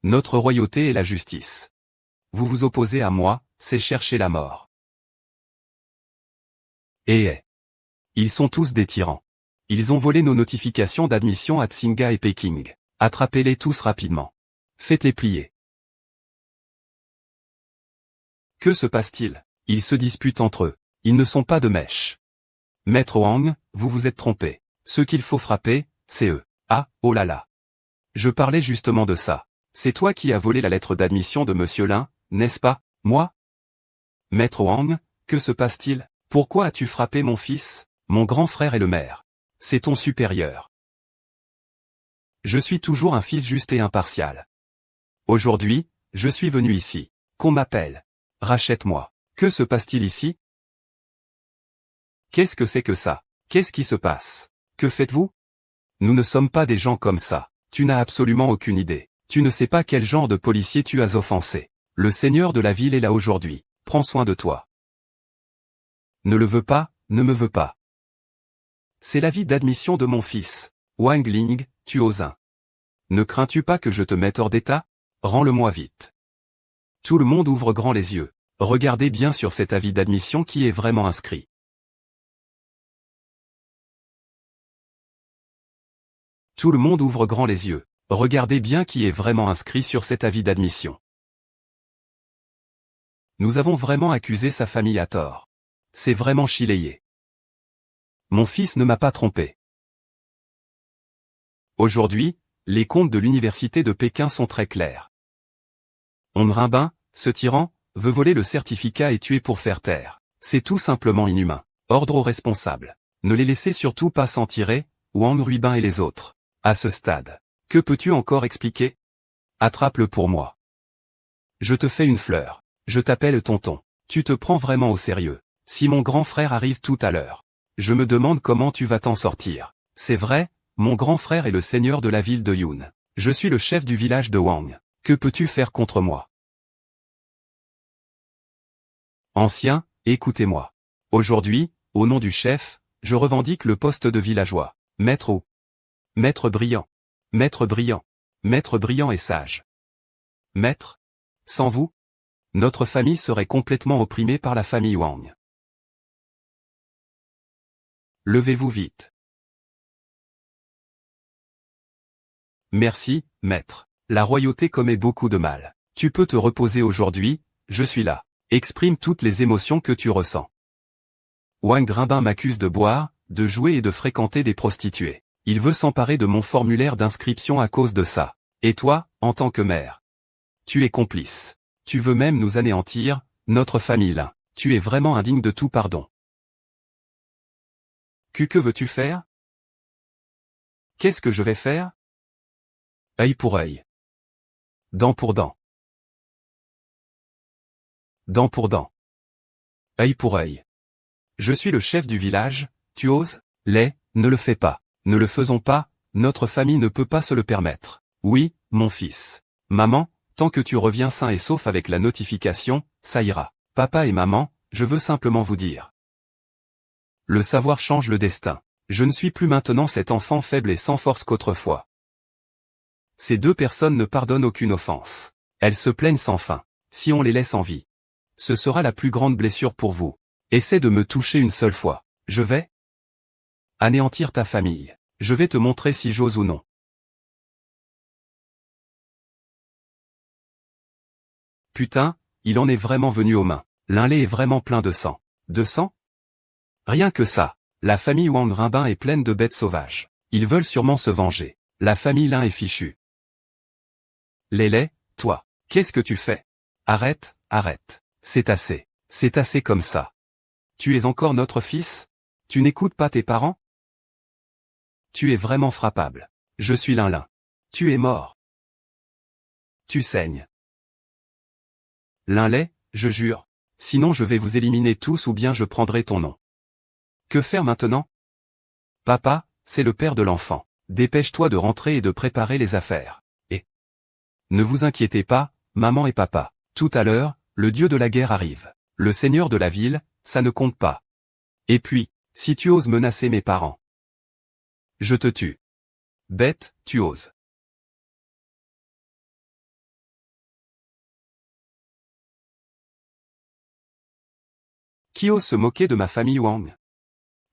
Notre royauté est la justice. Vous vous opposez à moi, c'est chercher la mort. Ils sont tous des tyrans. Ils ont volé nos notifications d'admission à Tsinga et Peking. Attrapez-les tous rapidement. Faites-les plier. Que se passe-t-il? Ils se disputent entre eux. Ils ne sont pas de mèche. Maître Wang, vous vous êtes trompé. Ceux qu'il faut frapper, c'est eux. Ah, oh là là. Je parlais justement de ça. C'est toi qui as volé la lettre d'admission de Monsieur Lin, n'est-ce pas? Moi? Maître Wang, que se passe-t-il? Pourquoi as-tu frappé mon fils? Mon grand frère est le maire. C'est ton supérieur. Je suis toujours un fils juste et impartial. Aujourd'hui, je suis venu ici. Qu'on m'appelle. Rachète-moi. Que se passe-t-il ici? Qu'est-ce que c'est que ça? Qu'est-ce qui se passe? Que faites-vous? Nous ne sommes pas des gens comme ça. Tu n'as absolument aucune idée. Tu ne sais pas quel genre de policier tu as offensé. Le seigneur de la ville est là aujourd'hui. Prends soin de toi. Ne le veux pas, ne me veux pas. C'est l'avis d'admission de mon fils. Wang Ling, tu oses un. Ne crains-tu pas que je te mette hors d'état? Rends-le-moi vite. Tout le monde ouvre grand les yeux. Regardez bien sur cet avis d'admission qui est vraiment inscrit. Tout le monde ouvre grand les yeux. Regardez bien qui est vraiment inscrit sur cet avis d'admission. Nous avons vraiment accusé sa famille à tort. C'est vraiment chiléé. Mon fils ne m'a pas trompé. Aujourd'hui, les comptes de l'université de Pékin sont très clairs. Wang Rinbin, ce tyran, veut voler le certificat et tuer pour faire taire. C'est tout simplement inhumain. Ordre aux responsables. Ne les laissez surtout pas s'en tirer, Wang Ruibin et les autres. À ce stade. Que peux-tu encore expliquer? Attrape-le pour moi. Je te fais une fleur. Je t'appelle tonton. Tu te prends vraiment au sérieux. Si mon grand frère arrive tout à l'heure. Je me demande comment tu vas t'en sortir. C'est vrai, mon grand frère est le seigneur de la ville de Yun. Je suis le chef du village de Wang. Que peux-tu faire contre moi? Ancien, écoutez-moi. Aujourd'hui, au nom du chef, je revendique le poste de villageois. Maître ou Maître brillant. Maître brillant. Maître brillant et sage. Maître? Sans vous? Notre famille serait complètement opprimée par la famille Wang. Levez-vous vite. Merci, maître. La royauté commet beaucoup de mal. Tu peux te reposer aujourd'hui, je suis là. Exprime toutes les émotions que tu ressens. Wang Rinbin m'accuse de boire, de jouer et de fréquenter des prostituées. Il veut s'emparer de mon formulaire d'inscription à cause de ça. Et toi, en tant que mère? Tu es complice. Tu veux même nous anéantir, notre famille là. Tu es vraiment indigne de tout pardon. Que veux-tu faire? Qu'est-ce que je vais faire? Œil pour œil. Dent pour dent. Dent pour dent. Œil pour œil. Je suis le chef du village, tu oses? Ne le fais pas. Ne le faisons pas, notre famille ne peut pas se le permettre. Oui, mon fils. Maman, tant que tu reviens sain et sauf avec la notification, ça ira. Papa et maman, je veux simplement vous dire. Le savoir change le destin. Je ne suis plus maintenant cet enfant faible et sans force qu'autrefois. Ces deux personnes ne pardonnent aucune offense. Elles se plaignent sans fin. Si on les laisse en vie. Ce sera la plus grande blessure pour vous. Essaie de me toucher une seule fois. Je vais anéantir ta famille. Je vais te montrer si j'ose ou non. Putain, il en est vraiment venu aux mains. L'inlé est vraiment plein de sang. De sang? Rien que ça. La famille Wang Rinbin est pleine de bêtes sauvages. Ils veulent sûrement se venger. La famille Lin est fichue. Lélé, toi, qu'est-ce que tu fais? Arrête, arrête. C'est assez. C'est assez comme ça. Tu es encore notre fils? Tu n'écoutes pas tes parents? Tu es vraiment frappable. Je suis Lin. Tu es mort. Tu saignes. Lin, je jure. Sinon je vais vous éliminer tous ou bien je prendrai ton nom. Que faire maintenant? Papa, c'est le père de l'enfant. Dépêche-toi de rentrer et de préparer les affaires. Et ne vous inquiétez pas, maman et papa. Tout à l'heure, le dieu de la guerre arrive. Le seigneur de la ville, ça ne compte pas. Et puis, si tu oses menacer mes parents, je te tue. Bête, tu oses. Qui ose se moquer de ma famille Wang?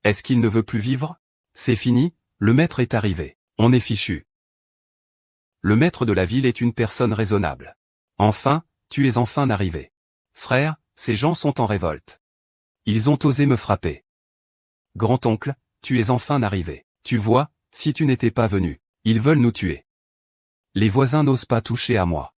Est-ce qu'il ne veut plus vivre? C'est fini, le maître est arrivé. On est fichu. Le maître de la ville est une personne raisonnable. Enfin, tu es enfin arrivé. Frère, ces gens sont en révolte. Ils ont osé me frapper. Grand-oncle, tu es enfin arrivé. Tu vois, si tu n'étais pas venu, ils veulent nous tuer. Les voisins n'osent pas toucher à moi.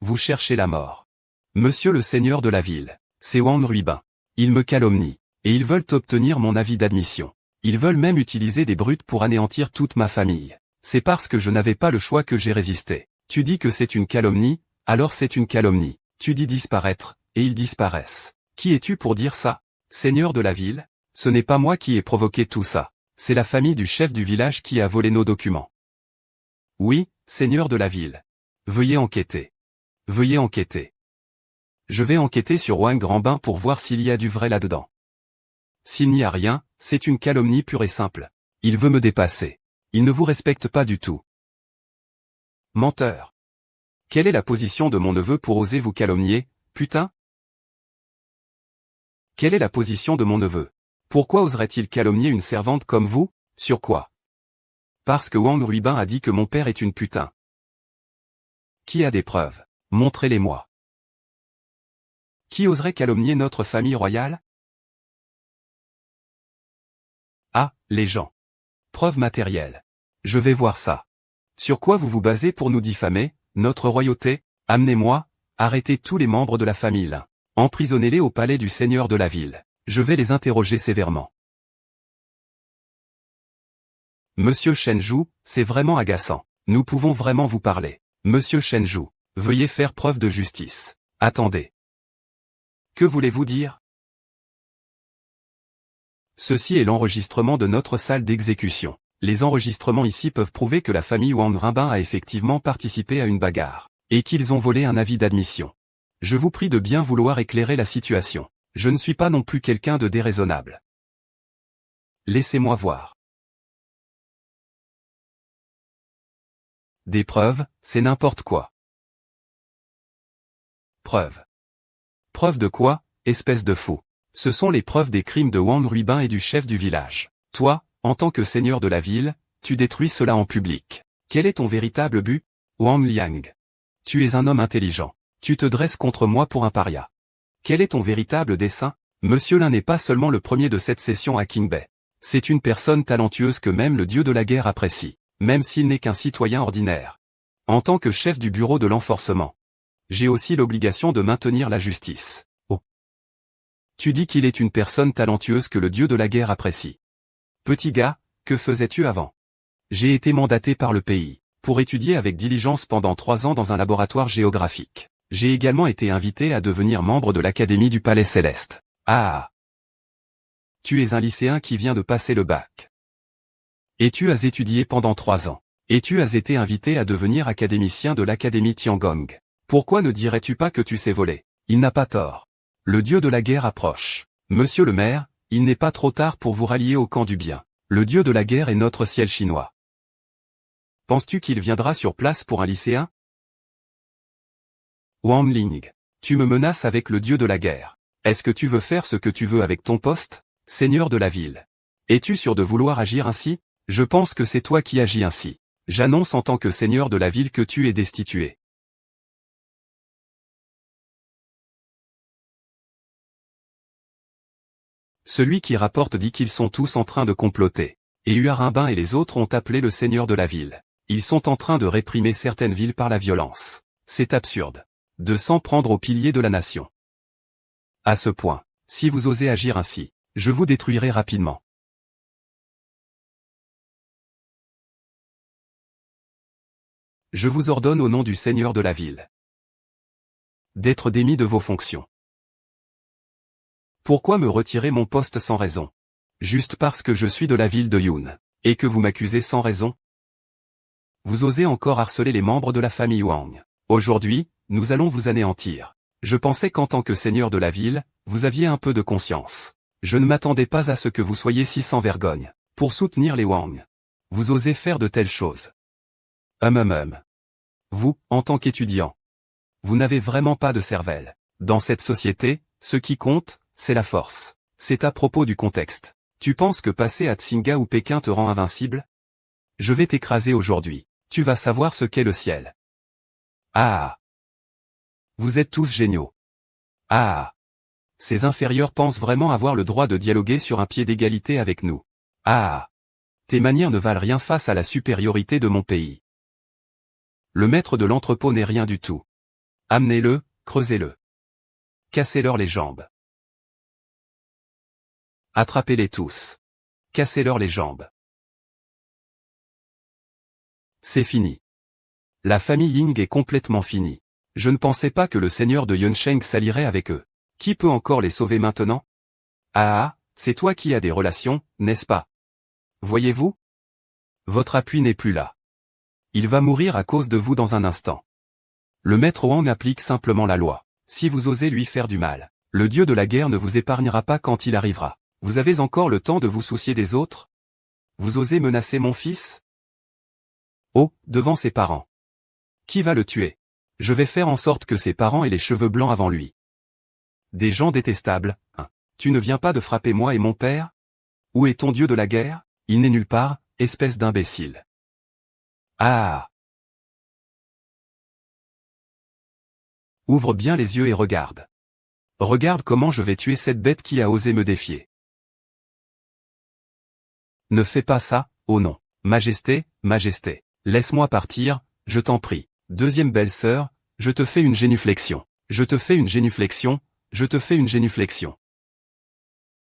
Vous cherchez la mort. Monsieur le seigneur de la ville, c'est Wang Ruibin. Ils me calomnient, et ils veulent obtenir mon avis d'admission. Ils veulent même utiliser des brutes pour anéantir toute ma famille. C'est parce que je n'avais pas le choix que j'ai résisté. Tu dis que c'est une calomnie, alors c'est une calomnie. Tu dis disparaître, et ils disparaissent. Qui es-tu pour dire ça? Seigneur de la ville? Ce n'est pas moi qui ai provoqué tout ça. C'est la famille du chef du village qui a volé nos documents. Oui, seigneur de la ville. Veuillez enquêter. Veuillez enquêter. Je vais enquêter sur Wang Grandbain pour voir s'il y a du vrai là-dedans. S'il n'y a rien, c'est une calomnie pure et simple. Il veut me dépasser. Il ne vous respecte pas du tout. Menteur. Quelle est la position de mon neveu pour oser vous calomnier, putain? Quelle est la position de mon neveu? Pourquoi oserait-il calomnier une servante comme vous? Sur quoi? Parce que Wang Ruibin a dit que mon père est une putain. Qui a des preuves? Montrez-les-moi. Qui oserait calomnier notre famille royale? Ah, les gens. Preuves matérielles. Je vais voir ça. Sur quoi vous vous basez pour nous diffamer, notre royauté? Amenez-moi, arrêtez tous les membres de la famille Lin. Emprisonnez-les au palais du seigneur de la ville. Je vais les interroger sévèrement. Monsieur Shenju, c'est vraiment agaçant. Nous pouvons vraiment vous parler. Monsieur Shenju, veuillez faire preuve de justice. Attendez. Que voulez-vous dire? Ceci est l'enregistrement de notre salle d'exécution. Les enregistrements ici peuvent prouver que la famille Wang Ruibin a effectivement participé à une bagarre, et qu'ils ont volé un avis d'admission. Je vous prie de bien vouloir éclairer la situation. Je ne suis pas non plus quelqu'un de déraisonnable. Laissez-moi voir. Des preuves, c'est n'importe quoi. Preuves. Preuves de quoi, espèce de fou? Ce sont les preuves des crimes de Wang Ruibin et du chef du village. Toi, en tant que seigneur de la ville, tu détruis cela en public. Quel est ton véritable but? Wang Liang. Tu es un homme intelligent. Tu te dresses contre moi pour un paria. Quel est ton véritable dessein? Monsieur Lin n'est pas seulement le premier de cette session à Qingbei. C'est une personne talentueuse que même le dieu de la guerre apprécie, même s'il n'est qu'un citoyen ordinaire. En tant que chef du bureau de l'enforcement, j'ai aussi l'obligation de maintenir la justice. Oh. Tu dis qu'il est une personne talentueuse que le dieu de la guerre apprécie. Petit gars, que faisais-tu avant? J'ai été mandaté par le pays pour étudier avec diligence pendant 3 ans dans un laboratoire géographique. J'ai également été invité à devenir membre de l'Académie du Palais Céleste. Ah! Tu es un lycéen qui vient de passer le bac. Et tu as étudié pendant 3 ans. Et tu as été invité à devenir académicien de l'Académie Tiangong. Pourquoi ne dirais-tu pas que tu sais voler? Il n'a pas tort. Le dieu de la guerre approche. Monsieur le maire, il n'est pas trop tard pour vous rallier au camp du bien. Le dieu de la guerre est notre ciel chinois. Penses-tu qu'il viendra sur place pour un lycéen? Wang Ling, tu me menaces avec le dieu de la guerre. Est-ce que tu veux faire ce que tu veux avec ton poste, seigneur de la ville? Es-tu sûr de vouloir agir ainsi? Je pense que c'est toi qui agis ainsi. J'annonce en tant que seigneur de la ville que tu es destitué. Celui qui rapporte dit qu'ils sont tous en train de comploter. Et Huarimbin et les autres ont appelé le seigneur de la ville. Ils sont en train de réprimer certaines villes par la violence. C'est absurde. De s'en prendre aux piliers de la nation. À ce point, si vous osez agir ainsi, je vous détruirai rapidement. Je vous ordonne au nom du seigneur de la ville d'être démis de vos fonctions. Pourquoi me retirer mon poste sans raison? Juste parce que je suis de la ville de Yun, et que vous m'accusez sans raison? Vous osez encore harceler les membres de la famille Wang. Aujourd'hui, nous allons vous anéantir. Je pensais qu'en tant que seigneur de la ville, vous aviez un peu de conscience. Je ne m'attendais pas à ce que vous soyez si sans vergogne. Pour soutenir les Wang. Vous osez faire de telles choses. Vous, en tant qu'étudiant. Vous n'avez vraiment pas de cervelle. Dans cette société, ce qui compte, c'est la force. C'est à propos du contexte. Tu penses que passer à Tsinga ou Pékin te rend invincible? Je vais t'écraser aujourd'hui. Tu vas savoir ce qu'est le ciel. Ah! Vous êtes tous géniaux. Ah! Ces inférieurs pensent vraiment avoir le droit de dialoguer sur un pied d'égalité avec nous. Ah! Tes manières ne valent rien face à la supériorité de mon pays. Le maître de l'entrepôt n'est rien du tout. Amenez-le, creusez-le. Cassez-leur les jambes. Attrapez-les tous. Cassez-leur les jambes. C'est fini. La famille Ying est complètement finie. Je ne pensais pas que le seigneur de Yunsheng s'allierait avec eux. Qui peut encore les sauver maintenant? Ah, c'est toi qui as des relations, n'est-ce pas? Voyez-vous? Votre appui n'est plus là. Il va mourir à cause de vous dans un instant. Le maître Wang applique simplement la loi. Si vous osez lui faire du mal, le dieu de la guerre ne vous épargnera pas quand il arrivera. Vous avez encore le temps de vous soucier des autres? Vous osez menacer mon fils? Oh, devant ses parents. Qui va le tuer? Je vais faire en sorte que ses parents aient les cheveux blancs avant lui. Des gens détestables, hein. Tu ne viens pas de frapper moi et mon père? Où est ton dieu de la guerre? Il n'est nulle part, espèce d'imbécile. Ah! Ouvre bien les yeux et regarde. Regarde comment je vais tuer cette bête qui a osé me défier. Ne fais pas ça, oh non. Majesté, majesté. Laisse-moi partir, je t'en prie. Deuxième belle-sœur, je te fais une génuflexion. Je te fais une génuflexion, je te fais une génuflexion.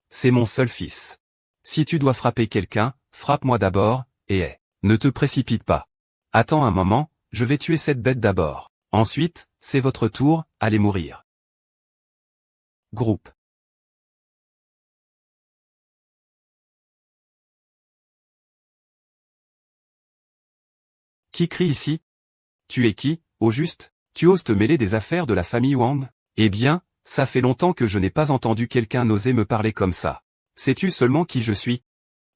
C'est mon seul fils. Si tu dois frapper quelqu'un, frappe-moi d'abord, et ne te précipite pas. Attends un moment, je vais tuer cette bête d'abord. Ensuite, c'est votre tour, allez mourir. Groupe. Qui crie ici? Tu es qui, au juste? Tu oses te mêler des affaires de la famille Wang? Eh bien, ça fait longtemps que je n'ai pas entendu quelqu'un oser me parler comme ça. Sais-tu seulement qui je suis?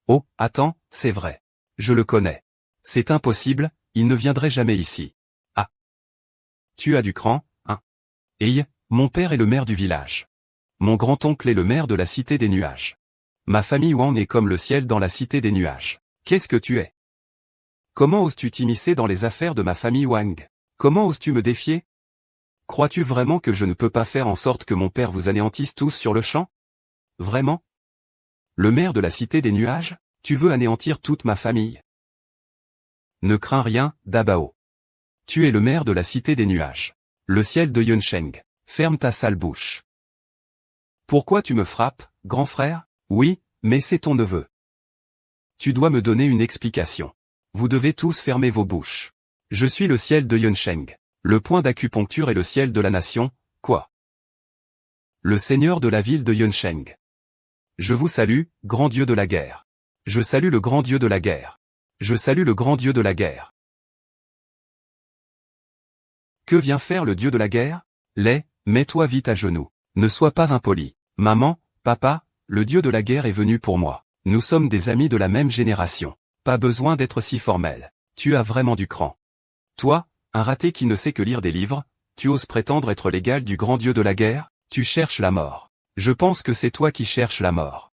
Oh, attends, c'est vrai. Je le connais. C'est impossible, il ne viendrait jamais ici. Ah. Tu as du cran, hein? Hey, mon père est le maire du village. Mon grand-oncle est le maire de la cité des nuages. Ma famille Wang est comme le ciel dans la cité des nuages. Qu'est-ce que tu es? Comment oses-tu t'immiscer dans les affaires de ma famille Wang? Comment oses-tu me défier? Crois-tu vraiment que je ne peux pas faire en sorte que mon père vous anéantisse tous sur le champ? Vraiment? Le maire de la cité des nuages? Tu veux anéantir toute ma famille? Ne crains rien, Dabao. Tu es le maire de la cité des nuages. Le ciel de Yunsheng. Ferme ta sale bouche. Pourquoi tu me frappes, grand frère? Oui, mais c'est ton neveu. Tu dois me donner une explication. Vous devez tous fermer vos bouches. Je suis le ciel de Yunsheng. Le point d'acupuncture est le ciel de la nation, quoi? Le seigneur de la ville de Yunsheng. Je vous salue, grand dieu de la guerre. Je salue le grand dieu de la guerre. Je salue le grand dieu de la guerre. Que vient faire le dieu de la guerre? Mets-toi vite à genoux. Ne sois pas impoli. Maman, papa, le dieu de la guerre est venu pour moi. Nous sommes des amis de la même génération. Pas besoin d'être si formel. Tu as vraiment du cran. Toi, un raté qui ne sait que lire des livres, tu oses prétendre être l'égal du grand dieu de la guerre? Tu cherches la mort. Je pense que c'est toi qui cherches la mort.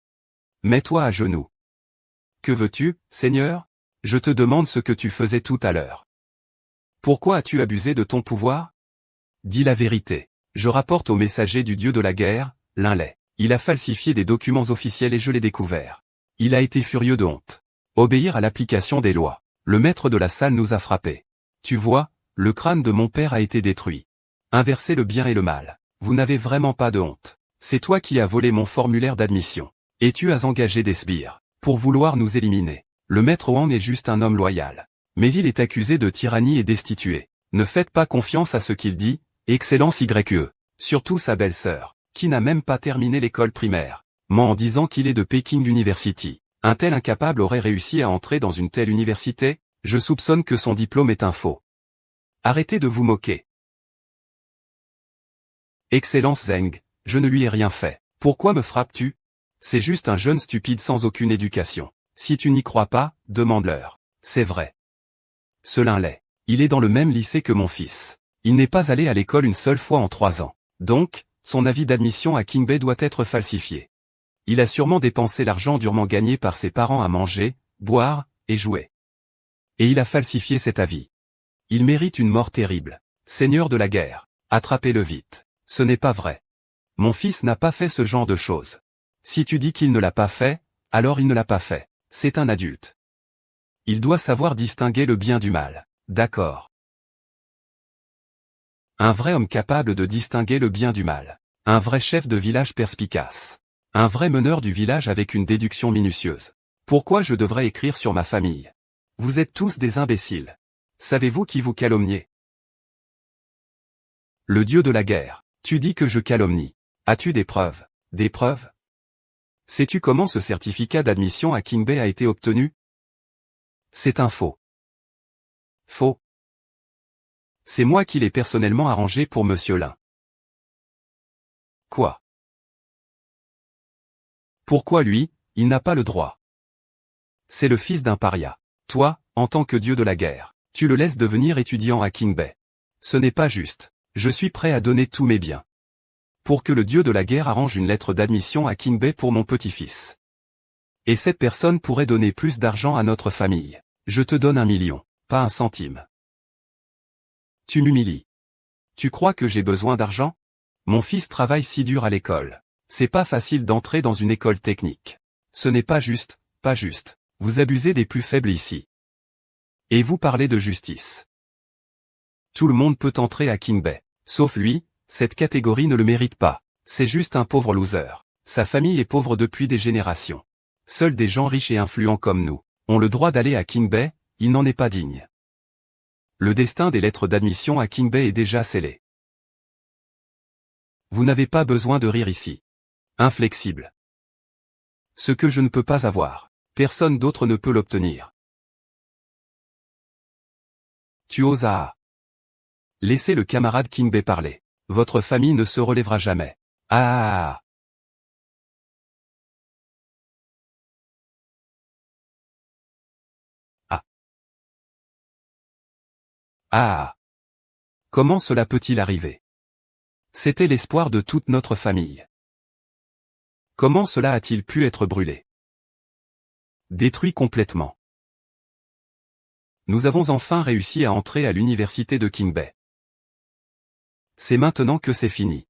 Mets-toi à genoux. Que veux-tu, Seigneur? Je te demande ce que tu faisais tout à l'heure. Pourquoi as-tu abusé de ton pouvoir? Dis la vérité. Je rapporte au messager du dieu de la guerre, Linley. Il a falsifié des documents officiels et je l'ai découvert. Il a été furieux de honte. Obéir à l'application des lois. Le maître de la salle nous a frappés. Tu vois, le crâne de mon père a été détruit. Inverser le bien et le mal. Vous n'avez vraiment pas de honte. C'est toi qui as volé mon formulaire d'admission. Et tu as engagé des sbires pour vouloir nous éliminer. Le maître Wang est juste un homme loyal. Mais il est accusé de tyrannie et destitué. Ne faites pas confiance à ce qu'il dit, Excellence YE. Surtout sa belle-sœur, qui n'a même pas terminé l'école primaire. Ment en disant qu'il est de Peking University. Un tel incapable aurait réussi à entrer dans une telle université? Je soupçonne que son diplôme est un faux. Arrêtez de vous moquer. Excellence Zeng, je ne lui ai rien fait. Pourquoi me frappes-tu? C'est juste un jeune stupide sans aucune éducation. Si tu n'y crois pas, demande-leur. C'est vrai. Ce Linley, il est dans le même lycée que mon fils. Il n'est pas allé à l'école une seule fois en 3 ans. Donc, son avis d'admission à Kingbei doit être falsifié. Il a sûrement dépensé l'argent durement gagné par ses parents à manger, boire, et jouer. Et il a falsifié cet avis. Il mérite une mort terrible. Seigneur de la guerre, attrapez-le vite. Ce n'est pas vrai. Mon fils n'a pas fait ce genre de choses. Si tu dis qu'il ne l'a pas fait, alors il ne l'a pas fait. C'est un adulte. Il doit savoir distinguer le bien du mal. D'accord. Un vrai homme capable de distinguer le bien du mal. Un vrai chef de village perspicace. Un vrai meneur du village avec une déduction minutieuse. Pourquoi je devrais écrire sur ma famille? Vous êtes tous des imbéciles. Savez-vous qui vous calomniez? Le dieu de la guerre. Tu dis que je calomnie. As-tu des preuves? Des preuves? Sais-tu comment ce certificat d'admission à Kingbei a été obtenu? C'est un faux. Faux. C'est moi qui l'ai personnellement arrangé pour Monsieur Lin. Quoi? Pourquoi lui, il n'a pas le droit? C'est le fils d'un paria. Toi, en tant que dieu de la guerre, tu le laisses devenir étudiant à King Bay. Ce n'est pas juste. Je suis prêt à donner tous mes biens pour que le dieu de la guerre arrange une lettre d'admission à King Bay pour mon petit-fils. Et cette personne pourrait donner plus d'argent à notre famille. Je te donne 1 million, pas 1 centime. Tu m'humilies. Tu crois que j'ai besoin d'argent? Mon fils travaille si dur à l'école. C'est pas facile d'entrer dans une école technique. Ce n'est pas juste, pas juste. Vous abusez des plus faibles ici. Et vous parlez de justice. Tout le monde peut entrer à King Bay. Sauf lui, cette catégorie ne le mérite pas. C'est juste un pauvre loser. Sa famille est pauvre depuis des générations. Seuls des gens riches et influents comme nous ont le droit d'aller à King Bay, il n'en est pas digne. Le destin des lettres d'admission à King Bay est déjà scellé. Vous n'avez pas besoin de rire ici. Inflexible. Ce que je ne peux pas avoir, personne d'autre ne peut l'obtenir. Tu oses à... Laissez le camarade King Bay parler. Votre famille ne se relèvera jamais. Ah. Ah. Ah. Comment cela peut-il arriver? C'était l'espoir de toute notre famille. Comment cela a-t-il pu être brûlé? Détruit complètement. Nous avons enfin réussi à entrer à l'université de King Bay. C'est maintenant que c'est fini.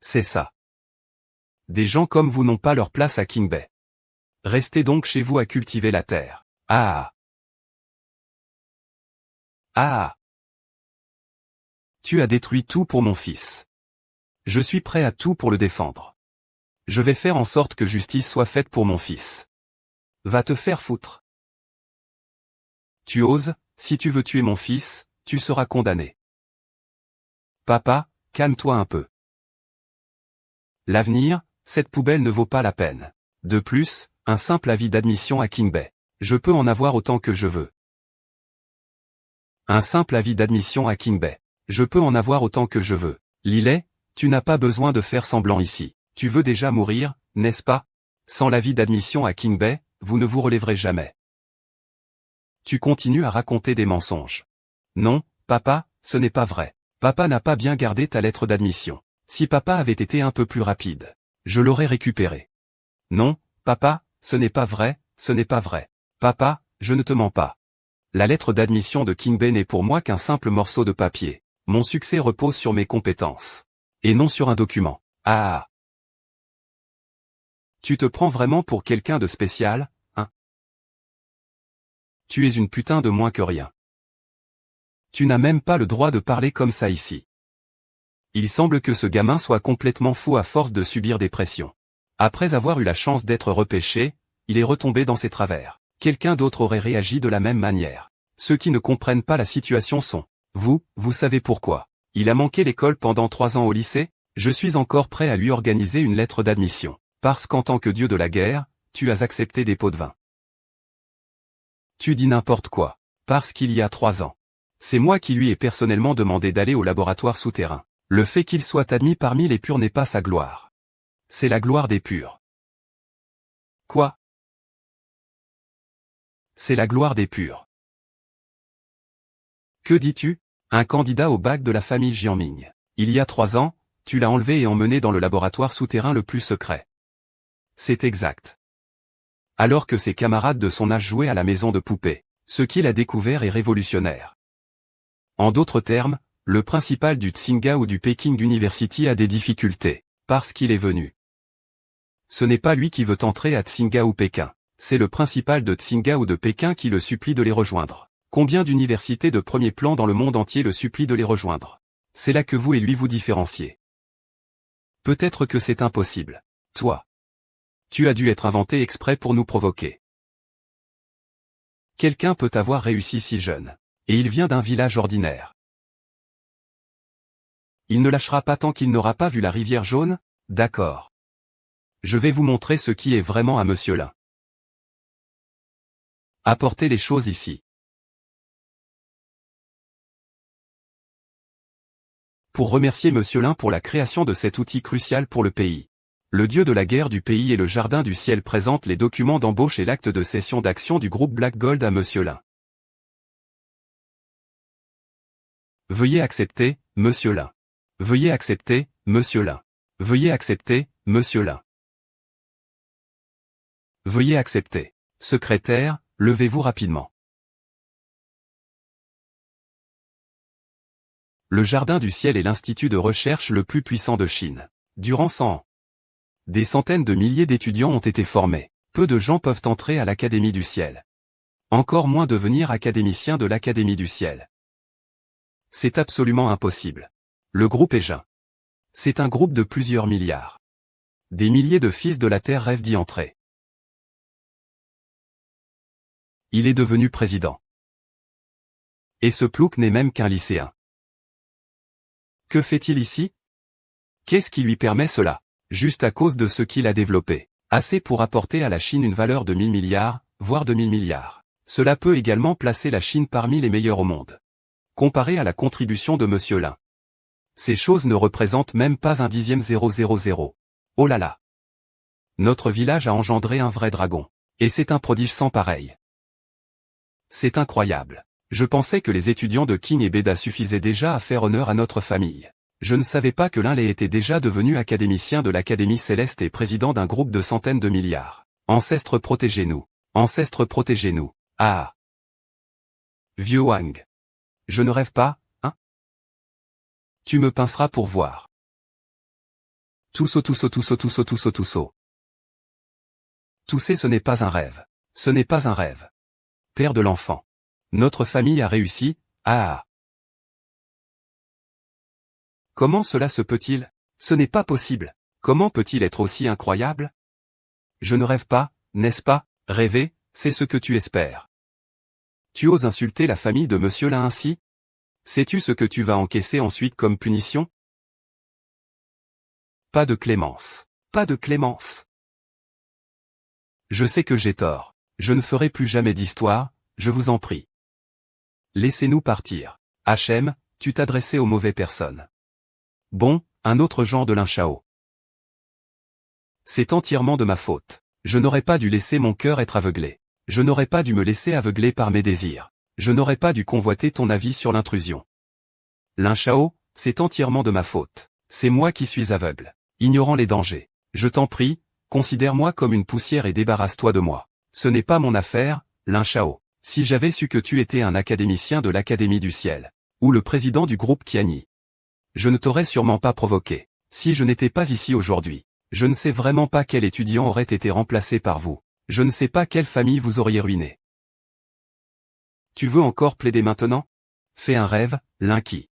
C'est ça. Des gens comme vous n'ont pas leur place à King Bay. Restez donc chez vous à cultiver la terre. Ah. Ah. Tu as détruit tout pour mon fils. Je suis prêt à tout pour le défendre. Je vais faire en sorte que justice soit faite pour mon fils. Va te faire foutre. Tu oses, si tu veux tuer mon fils, tu seras condamné. Papa, calme-toi un peu. L'avenir, cette poubelle ne vaut pas la peine. De plus, un simple avis d'admission à King Bay. Je peux en avoir autant que je veux. Un simple avis d'admission à King Bay. Je peux en avoir autant que je veux. Lilet, tu n'as pas besoin de faire semblant ici. Tu veux déjà mourir, n'est-ce pas? Sans l'avis d'admission à King Bay, vous ne vous relèverez jamais. Tu continues à raconter des mensonges. Non, papa, ce n'est pas vrai. Papa n'a pas bien gardé ta lettre d'admission. Si papa avait été un peu plus rapide, je l'aurais récupérée. Non, papa, ce n'est pas vrai, ce n'est pas vrai. Papa, je ne te mens pas. La lettre d'admission de King Bay n'est pour moi qu'un simple morceau de papier. Mon succès repose sur mes compétences. Et non sur un document. Ah. Tu te prends vraiment pour quelqu'un de spécial, hein? Tu es une putain de moins que rien. Tu n'as même pas le droit de parler comme ça ici. Il semble que ce gamin soit complètement fou à force de subir des pressions. Après avoir eu la chance d'être repêché, il est retombé dans ses travers. Quelqu'un d'autre aurait réagi de la même manière. Ceux qui ne comprennent pas la situation sont... Vous savez pourquoi. Il a manqué l'école pendant 3 ans au lycée? Je suis encore prêt à lui organiser une lettre d'admission. Parce qu'en tant que dieu de la guerre, tu as accepté des pots de vin. Tu dis n'importe quoi. Parce qu'il y a 3 ans. C'est moi qui lui ai personnellement demandé d'aller au laboratoire souterrain. Le fait qu'il soit admis parmi les purs n'est pas sa gloire. C'est la gloire des purs. Quoi? C'est la gloire des purs. Que dis-tu? Un candidat au bac de la famille Jianming. Il y a 3 ans, tu l'as enlevé et emmené dans le laboratoire souterrain le plus secret. C'est exact. Alors que ses camarades de son âge jouaient à la maison de poupées, ce qu'il a découvert est révolutionnaire. En d'autres termes, le principal du Tsinghua ou du Peking University a des difficultés, parce qu'il est venu. Ce n'est pas lui qui veut entrer à Tsinghua ou Pékin, c'est le principal de Tsinghua ou de Pékin qui le supplie de les rejoindre. Combien d'universités de premier plan dans le monde entier le supplient de les rejoindre? C'est là que vous et lui vous différenciez. Peut-être que c'est impossible. Toi. Tu as dû être inventé exprès pour nous provoquer. Quelqu'un peut avoir réussi si jeune. Et il vient d'un village ordinaire. Il ne lâchera pas tant qu'il n'aura pas vu la rivière jaune? D'accord. Je vais vous montrer ce qui est vraiment à Monsieur Lin. Apportez les choses ici. pour remercier Monsieur Lin pour la création de cet outil crucial pour le pays. Le dieu de la guerre du pays et le jardin du ciel présentent les documents d'embauche et l'acte de cession d'action du groupe Black Gold à Monsieur Lin. Veuillez accepter, Monsieur Lin. Veuillez accepter, Monsieur Lin. Veuillez accepter, Monsieur Lin. Veuillez accepter. Secrétaire, levez-vous rapidement. Le Jardin du Ciel est l'institut de recherche le plus puissant de Chine. Durant 100 ans, des centaines de milliers d'étudiants ont été formés. Peu de gens peuvent entrer à l'Académie du Ciel. Encore moins devenir académicien de l'Académie du Ciel. C'est absolument impossible. Le groupe est Jin. C'est un groupe de plusieurs milliards. Des milliers de fils de la Terre rêvent d'y entrer. Il est devenu président. Et ce plouc n'est même qu'un lycéen. Que fait-il ici? Qu'est-ce qui lui permet cela? Juste à cause de ce qu'il a développé. Assez pour apporter à la Chine une valeur de 1000 milliards, voire 2000 milliards. Cela peut également placer la Chine parmi les meilleurs au monde. Comparé à la contribution de Monsieur Lin. Ces choses ne représentent même pas un dixième 000. Oh là là! Notre village a engendré un vrai dragon. Et c'est un prodige sans pareil. C'est incroyable. Je pensais que les étudiants de King et Beda suffisaient déjà à faire honneur à notre famille. Je ne savais pas que Lin était déjà devenu académicien de l'Académie Céleste et président d'un groupe de centaines de milliards. Ancêtres protégez-nous. Ancêtres protégez-nous. Ah! Vieux Wang. Je ne rêve pas, hein? Tu me pinceras pour voir. Toussaint. Tousser, ce n'est pas un rêve. Ce n'est pas un rêve. Père de l'enfant. Notre famille a réussi, ah! Comment cela se peut-il? Ce n'est pas possible. Comment peut-il être aussi incroyable? Je ne rêve pas, n'est-ce pas? Rêver, c'est ce que tu espères. Tu oses insulter la famille de Monsieur Lin ainsi? Sais-tu ce que tu vas encaisser ensuite comme punition? Pas de clémence. Pas de clémence. Je sais que j'ai tort. Je ne ferai plus jamais d'histoire, je vous en prie. Laissez-nous partir. Hachem, tu t'adressais aux mauvaises personnes. Bon, un autre genre de Lin Chao. C'est entièrement de ma faute. Je n'aurais pas dû laisser mon cœur être aveuglé. Je n'aurais pas dû me laisser aveugler par mes désirs. Je n'aurais pas dû convoiter ton avis sur l'intrusion. Lin Chao, c'est entièrement de ma faute. C'est moi qui suis aveugle, ignorant les dangers. Je t'en prie, considère-moi comme une poussière et débarrasse-toi de moi. Ce n'est pas mon affaire, Lin Chao. Si j'avais su que tu étais un académicien de l'Académie du Ciel, ou le président du groupe Qiani, je ne t'aurais sûrement pas provoqué. Si je n'étais pas ici aujourd'hui, je ne sais vraiment pas quel étudiant aurait été remplacé par vous. Je ne sais pas quelle famille vous auriez ruiné. Tu veux encore plaider maintenant? Fais un rêve, Lin Qi.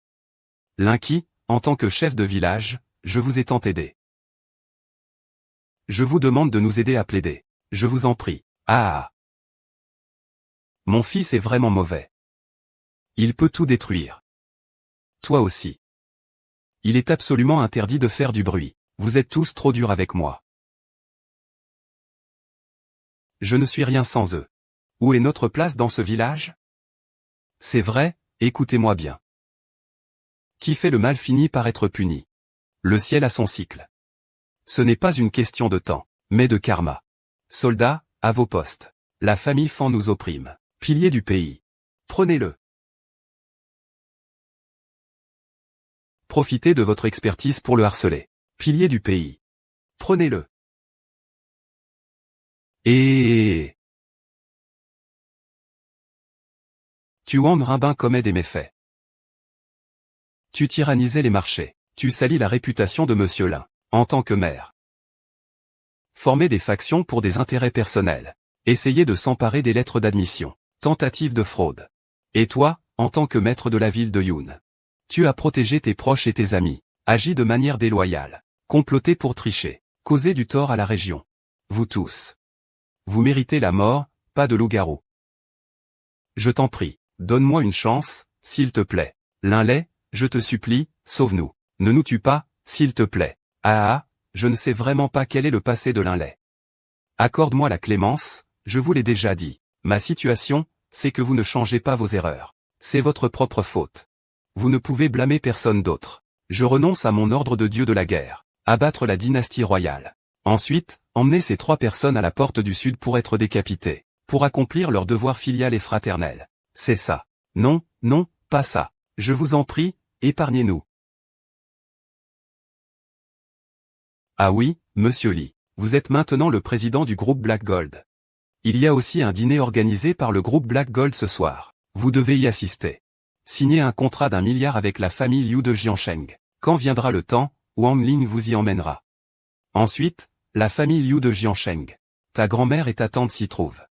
Lin Qi, en tant que chef de village, je vous ai tant aidé. Je vous demande de nous aider à plaider. Je vous en prie. Ah! Mon fils est vraiment mauvais. Il peut tout détruire. Toi aussi. Il est absolument interdit de faire du bruit. Vous êtes tous trop durs avec moi. Je ne suis rien sans eux. Où est notre place dans ce village? C'est vrai, écoutez-moi bien. Qui fait le mal finit par être puni. Le ciel a son cycle. Ce n'est pas une question de temps, mais de karma. Soldats, à vos postes. La famille Fan nous opprime. Pilier du pays. Prenez-le. Profitez de votre expertise pour le harceler. Pilier du pays. Prenez-le. Et... Tu Wang Rinbin commet des méfaits. Tu tyrannisais les marchés. Tu salis la réputation de Monsieur Lin, en tant que maire. Former des factions pour des intérêts personnels. Essayer de s'emparer des lettres d'admission. Tentative de fraude. Et toi, en tant que maître de la ville de Yun. Tu as protégé tes proches et tes amis. Agi de manière déloyale. Comploté pour tricher. Causer du tort à la région. Vous tous. Vous méritez la mort, pas de loup-garou. Je t'en prie, donne-moi une chance, s'il te plaît. Lin Lei, je te supplie, sauve-nous. Ne nous tue pas, s'il te plaît. Ah, je ne sais vraiment pas quel est le passé de Lin Lei. Accorde-moi la clémence, je vous l'ai déjà dit. Ma situation, c'est que vous ne changez pas vos erreurs. C'est votre propre faute. Vous ne pouvez blâmer personne d'autre. Je renonce à mon ordre de dieu de la guerre. Abattre la dynastie royale. Ensuite, emmener ces 3 personnes à la porte du sud pour être décapitées. Pour accomplir leur devoir filial et fraternel. C'est ça. Non, non, pas ça. Je vous en prie, épargnez-nous. Ah oui, monsieur Lee. Vous êtes maintenant le président du groupe Black Gold. Il y a aussi un dîner organisé par le groupe Black Gold ce soir. Vous devez y assister. Signez un contrat d'1 milliard avec la famille Liu de Jiansheng. Quand viendra le temps, Wang Ling vous y emmènera. Ensuite, la famille Liu de Jiansheng. Ta grand-mère et ta tante s'y trouvent.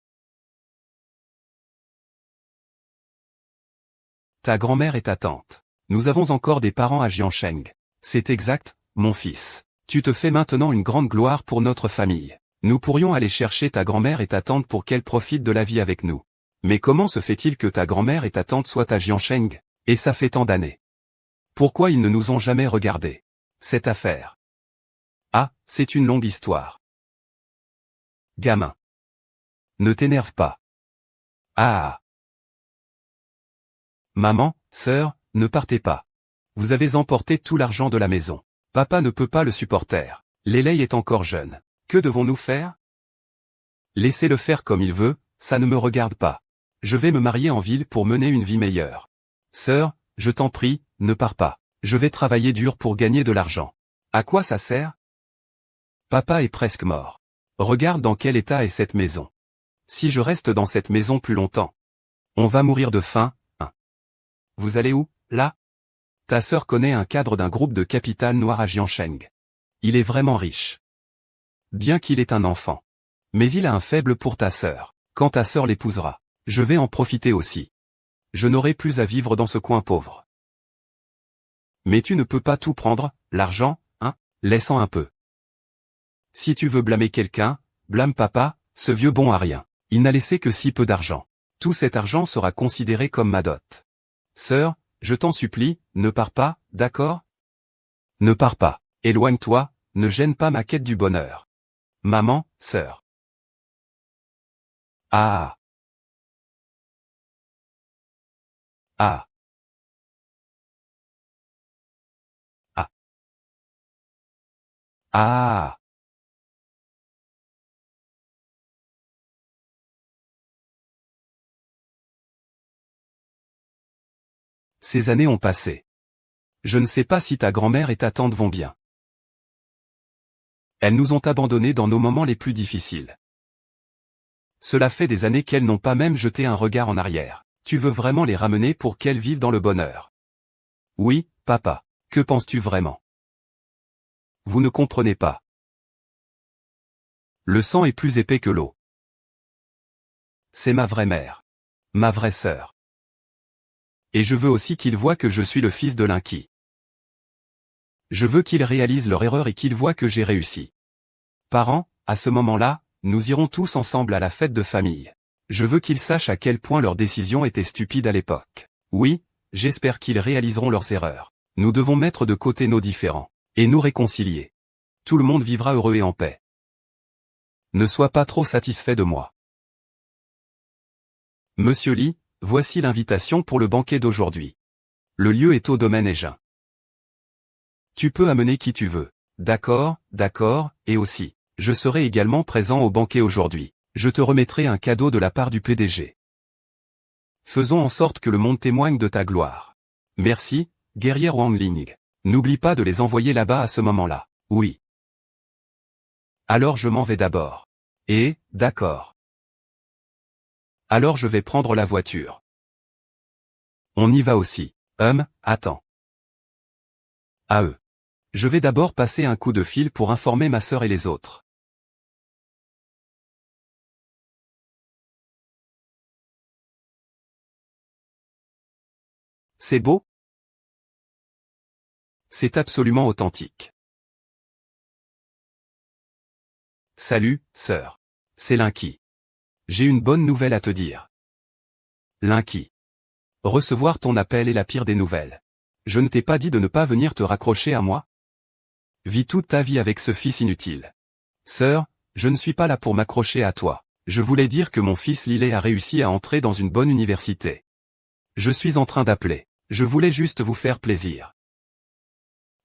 Ta grand-mère et ta tante. Nous avons encore des parents à Jiansheng. C'est exact, mon fils. Tu te fais maintenant une grande gloire pour notre famille. Nous pourrions aller chercher ta grand-mère et ta tante pour qu'elles profitent de la vie avec nous. Mais comment se fait-il que ta grand-mère et ta tante soient à Jiansheng, et ça fait tant d'années? Pourquoi ils ne nous ont jamais regardés? Cette affaire. Ah, c'est une longue histoire. Gamin. Ne t'énerve pas. Ah. Maman, sœur, ne partez pas. Vous avez emporté tout l'argent de la maison. Papa ne peut pas le supporter. Lélei est encore jeune. Que devons-nous faire? Laissez-le faire comme il veut, ça ne me regarde pas. Je vais me marier en ville pour mener une vie meilleure. Sœur, je t'en prie, ne pars pas. Je vais travailler dur pour gagner de l'argent. À quoi ça sert? Papa est presque mort. Regarde dans quel état est cette maison. Si je reste dans cette maison plus longtemps, on va mourir de faim, hein. Vous allez où, là? Ta sœur connaît un cadre d'un groupe de capital noir à Jiansheng. Il est vraiment riche. Bien qu'il est un enfant. Mais il a un faible pour ta sœur. Quand ta sœur l'épousera, je vais en profiter aussi. Je n'aurai plus à vivre dans ce coin pauvre. Mais tu ne peux pas tout prendre, l'argent, hein? Laissant un peu. Si tu veux blâmer quelqu'un, blâme papa, ce vieux bon à rien. Il n'a laissé que si peu d'argent. Tout cet argent sera considéré comme ma dot. Sœur, je t'en supplie, ne pars pas, d'accord? Ne pars pas. Éloigne-toi, ne gêne pas ma quête du bonheur. Maman, sœur. Ah. Ah. Ah. Ah. Ces années ont passé. Je ne sais pas si ta grand-mère et ta tante vont bien. Elles nous ont abandonnés dans nos moments les plus difficiles. Cela fait des années qu'elles n'ont pas même jeté un regard en arrière. Tu veux vraiment les ramener pour qu'elles vivent dans le bonheur? Oui, papa. Que penses-tu vraiment? Vous ne comprenez pas. Le sang est plus épais que l'eau. C'est ma vraie mère. Ma vraie sœur. Et je veux aussi qu'ils voient que je suis le fils de Linky. Je veux qu'ils réalisent leur erreur et qu'ils voient que j'ai réussi. Parents, à ce moment-là, nous irons tous ensemble à la fête de famille. Je veux qu'ils sachent à quel point leurs décisions étaient stupides à l'époque. Oui, j'espère qu'ils réaliseront leurs erreurs. Nous devons mettre de côté nos différends. Et nous réconcilier. Tout le monde vivra heureux et en paix. Ne sois pas trop satisfait de moi. Monsieur Lee, voici l'invitation pour le banquet d'aujourd'hui. Le lieu est au domaine Aegin. Tu peux amener qui tu veux. D'accord, d'accord, et aussi, je serai également présent au banquet aujourd'hui. Je te remettrai un cadeau de la part du PDG. Faisons en sorte que le monde témoigne de ta gloire. Merci, guerrière Wang Ling. N'oublie pas de les envoyer là-bas à ce moment-là. Oui. Alors je m'en vais d'abord. Et, d'accord. Alors je vais prendre la voiture. On y va aussi. Attends. À eux. Je vais d'abord passer un coup de fil pour informer ma sœur et les autres. C'est beau? C'est absolument authentique. Salut, sœur. C'est Linky. J'ai une bonne nouvelle à te dire. Linky. Recevoir ton appel est la pire des nouvelles. Je ne t'ai pas dit de ne pas venir te raccrocher à moi? Vis toute ta vie avec ce fils inutile. Sœur, je ne suis pas là pour m'accrocher à toi. Je voulais dire que mon fils Lilei a réussi à entrer dans une bonne université. Je suis en train d'appeler. Je voulais juste vous faire plaisir.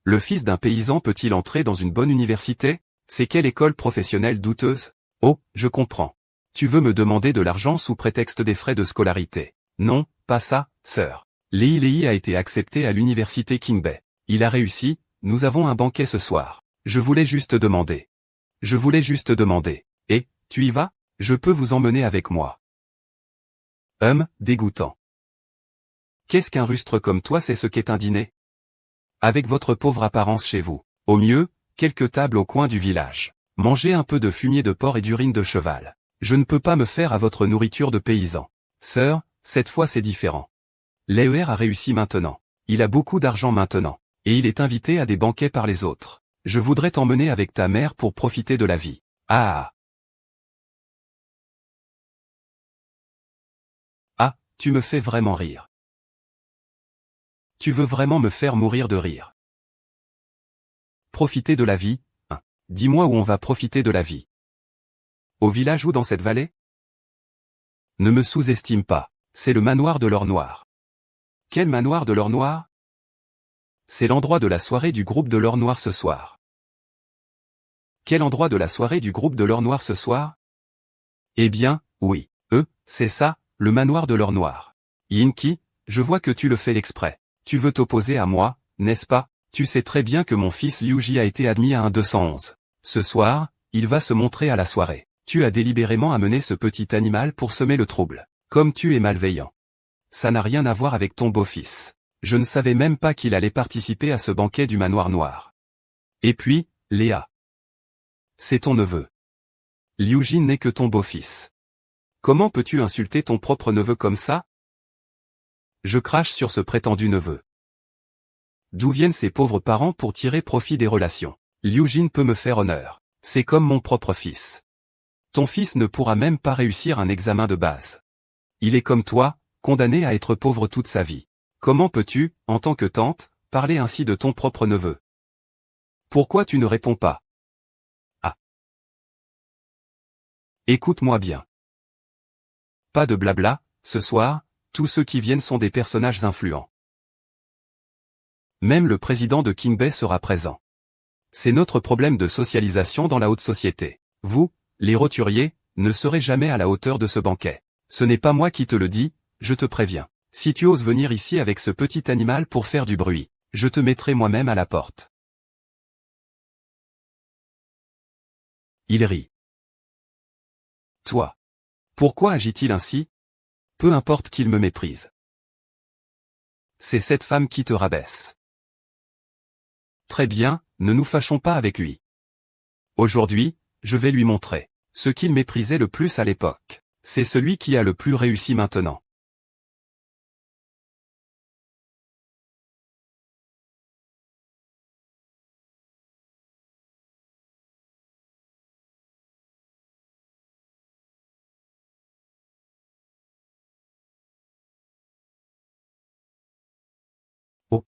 Le fils d'un paysan peut-il entrer dans une bonne université? C'est quelle école professionnelle douteuse? Oh, je comprends. Tu veux me demander de l'argent sous prétexte des frais de scolarité. Non, pas ça, sœur. Lei a été accepté à l'université King Bay. Il a réussi, nous avons un banquet ce soir. Je voulais juste demander. Et, tu y vas? Je peux vous emmener avec moi. Dégoûtant. Qu'est-ce qu'un rustre comme toi sait ce qu'est un dîner? Avec votre pauvre apparence chez vous. Au mieux, quelques tables au coin du village. Mangez un peu de fumier de porc et d'urine de cheval. Je ne peux pas me faire à votre nourriture de paysan. Sœur, cette fois c'est différent. Lei a réussi maintenant. Il a beaucoup d'argent maintenant. Et il est invité à des banquets par les autres. Je voudrais t'emmener avec ta mère pour profiter de la vie. Ah! Ah, tu me fais vraiment rire. Tu veux vraiment me faire mourir de rire. Profiter de la vie, hein. Dis-moi où on va profiter de la vie. Au village ou dans cette vallée? Ne me sous-estime pas, c'est le manoir de l'or noir. Quel manoir de l'or noir? C'est l'endroit de la soirée du groupe de l'or noir ce soir. Quel endroit de la soirée du groupe de l'or noir ce soir? Eh bien, oui, c'est ça, le manoir de l'or noir. Yinki, je vois que tu le fais exprès. Tu veux t'opposer à moi, n'est-ce pas? Tu sais très bien que mon fils Liuji a été admis à un 211. Ce soir, il va se montrer à la soirée. Tu as délibérément amené ce petit animal pour semer le trouble. Comme tu es malveillant. Ça n'a rien à voir avec ton beau-fils. Je ne savais même pas qu'il allait participer à ce banquet du manoir noir. Et puis, Léa. C'est ton neveu. Liuji n'est que ton beau-fils. Comment peux-tu insulter ton propre neveu comme ça? Je crache sur ce prétendu neveu. D'où viennent ces pauvres parents pour tirer profit des relations? Liu peut me faire honneur. C'est comme mon propre fils. Ton fils ne pourra même pas réussir un examen de base. Il est comme toi, condamné à être pauvre toute sa vie. Comment peux-tu, en tant que tante, parler ainsi de ton propre neveu? Pourquoi tu ne réponds pas? Ah. Écoute-moi bien. Pas de blabla, ce soir, tous ceux qui viennent sont des personnages influents. Même le président de King Bay sera présent. C'est notre problème de socialisation dans la haute société. Vous, les roturiers, ne serez jamais à la hauteur de ce banquet. Ce n'est pas moi qui te le dis, je te préviens. Si tu oses venir ici avec ce petit animal pour faire du bruit, je te mettrai moi-même à la porte. Il rit. Toi. Pourquoi agit-il ainsi? Peu importe qu'il me méprise. C'est cette femme qui te rabaisse. Très bien, ne nous fâchons pas avec lui. Aujourd'hui, je vais lui montrer. Ce qu'il méprisait le plus à l'époque, c'est celui qui a le plus réussi maintenant. Oh.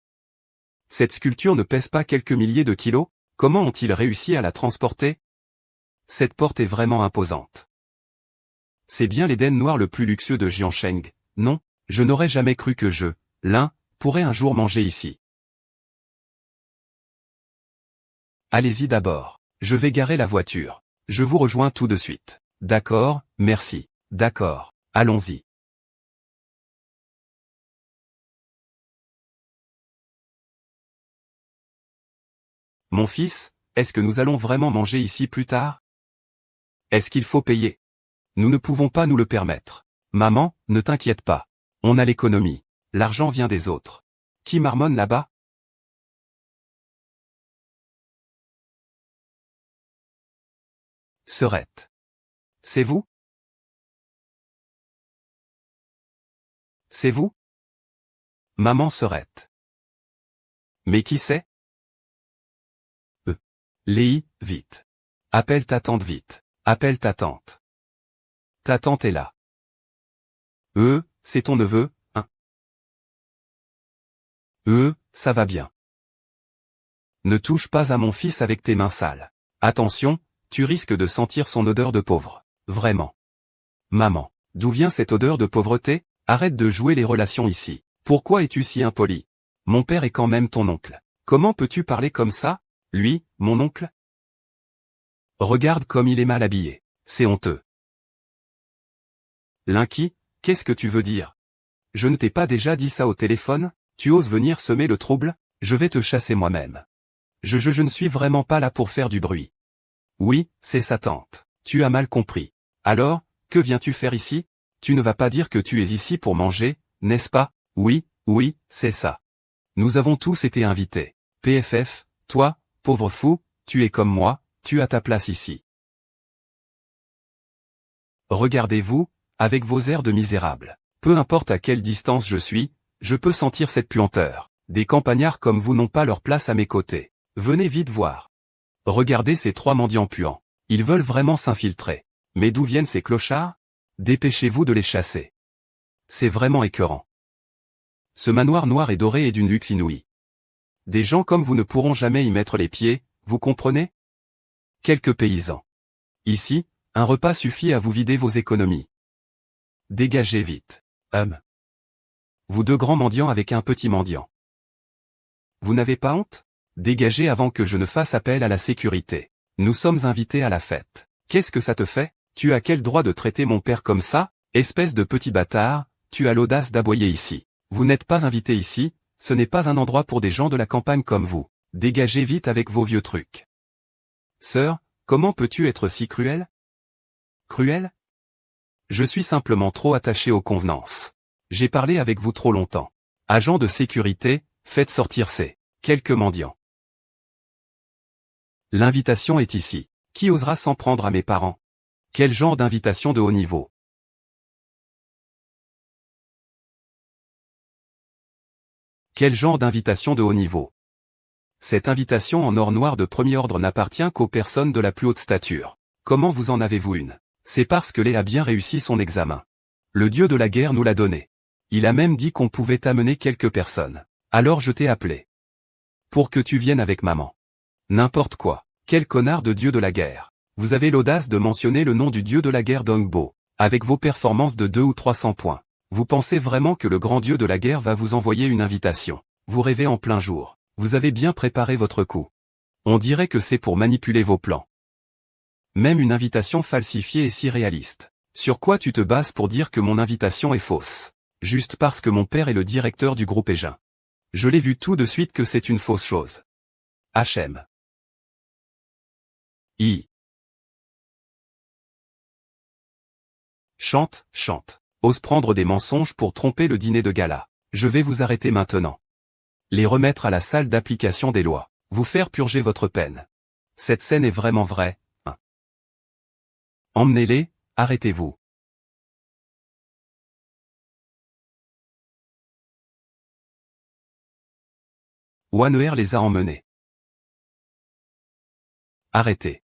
Cette sculpture ne pèse pas quelques milliers de kilos? Comment ont-ils réussi à la transporter? Cette porte est vraiment imposante. C'est bien l'Éden noir le plus luxueux de Jiansheng, non? Je n'aurais jamais cru que l'un, pourrait un jour manger ici. Allez-y d'abord. Je vais garer la voiture. Je vous rejoins tout de suite. D'accord, merci. D'accord, allons-y. Mon fils, est-ce que nous allons vraiment manger ici plus tard? Est-ce qu'il faut payer? Nous ne pouvons pas nous le permettre. Maman, ne t'inquiète pas. On a l'économie. L'argent vient des autres. Qui marmonne là-bas? Serette. C'est vous? C'est vous? Maman Serette. Mais qui c'est? Lei, vite. Appelle ta tante vite. Appelle ta tante. Ta tante est là. C'est ton neveu, hein? Ça va bien. Ne touche pas à mon fils avec tes mains sales. Attention, tu risques de sentir son odeur de pauvre. Vraiment. Maman, d'où vient cette odeur de pauvreté? Arrête de jouer les relations ici. Pourquoi es-tu si impoli? Mon père est quand même ton oncle. Comment peux-tu parler comme ça, lui, mon oncle? Regarde comme il est mal habillé. C'est honteux. Linky, qu'est-ce que tu veux dire? Je ne t'ai pas déjà dit ça au téléphone? Tu oses venir semer le trouble? Je vais te chasser moi-même. Je ne suis vraiment pas là pour faire du bruit. Oui, c'est sa tante. Tu as mal compris. Alors, que viens-tu faire ici? Tu ne vas pas dire que tu es ici pour manger, n'est-ce pas? Oui, oui, c'est ça. Nous avons tous été invités. PFF, toi, pauvre fou, tu es comme moi, tu as ta place ici. Regardez-vous, avec vos airs de misérable. Peu importe à quelle distance je suis, je peux sentir cette puanteur. Des campagnards comme vous n'ont pas leur place à mes côtés. Venez vite voir. Regardez ces 3 mendiants puants. Ils veulent vraiment s'infiltrer. Mais d'où viennent ces clochards? Dépêchez-vous de les chasser. C'est vraiment écœurant. Ce manoir noir et doré est d'une luxe inouïe. Des gens comme vous ne pourront jamais y mettre les pieds, vous comprenez? Quelques paysans. Ici, un repas suffit à vous vider vos économies. Dégagez vite. Vous 2 grands mendiants avec un petit mendiant. Vous n'avez pas honte? Dégagez avant que je ne fasse appel à la sécurité. Nous sommes invités à la fête. Qu'est-ce que ça te fait? Tu as quel droit de traiter mon père comme ça? Espèce de petit bâtard, tu as l'audace d'aboyer ici. Vous n'êtes pas invité ici, ce n'est pas un endroit pour des gens de la campagne comme vous. Dégagez vite avec vos vieux trucs. Sœur, comment peux-tu être si cruel? Cruel? Je suis simplement trop attaché aux convenances. J'ai parlé avec vous trop longtemps. Agent de sécurité, faites sortir ces quelques mendiants. L'invitation est ici. Qui osera s'en prendre à mes parents? Quel genre d'invitation de haut niveau? Quel genre d'invitation de haut niveau? Cette invitation en or noir de premier ordre n'appartient qu'aux personnes de la plus haute stature. Comment vous en avez-vous une? C'est parce que Léa a bien réussi son examen. Le dieu de la guerre nous l'a donné. Il a même dit qu'on pouvait amener quelques personnes. Alors je t'ai appelé. Pour que tu viennes avec maman. N'importe quoi. Quel connard de dieu de la guerre. Vous avez l'audace de mentionner le nom du dieu de la guerre Dongbo, avec vos performances de 200 ou 300 points. Vous pensez vraiment que le grand dieu de la guerre va vous envoyer une invitation? Vous rêvez en plein jour. Vous avez bien préparé votre coup. On dirait que c'est pour manipuler vos plans. Même une invitation falsifiée est si réaliste. Sur quoi tu te bases pour dire que mon invitation est fausse? Juste parce que mon père est le directeur du groupe Aegin. Je l'ai vu tout de suite que c'est une fausse chose. HM. I. Chante, chante. Ose prendre des mensonges pour tromper le dîner de gala. Je vais vous arrêter maintenant. Les remettre à la salle d'application des lois. Vous faire purger votre peine. Cette scène est vraiment vraie, hein. Emmenez-les, arrêtez-vous. Waner les a emmenés. Arrêtez.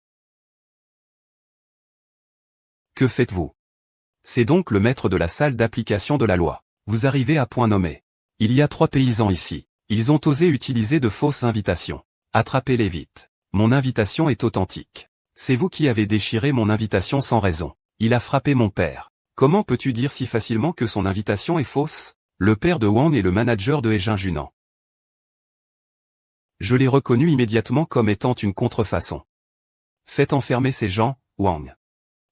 Que faites-vous? C'est donc le maître de la salle d'application de la loi. Vous arrivez à point nommé. Il y a 3 paysans ici. Ils ont osé utiliser de fausses invitations. Attrapez-les vite. Mon invitation est authentique. C'est vous qui avez déchiré mon invitation sans raison. Il a frappé mon père. Comment peux-tu dire si facilement que son invitation est fausse? Le père de Wang est le manager de Aegin Junnan. Je l'ai reconnu immédiatement comme étant une contrefaçon. Faites enfermer ces gens, Wang.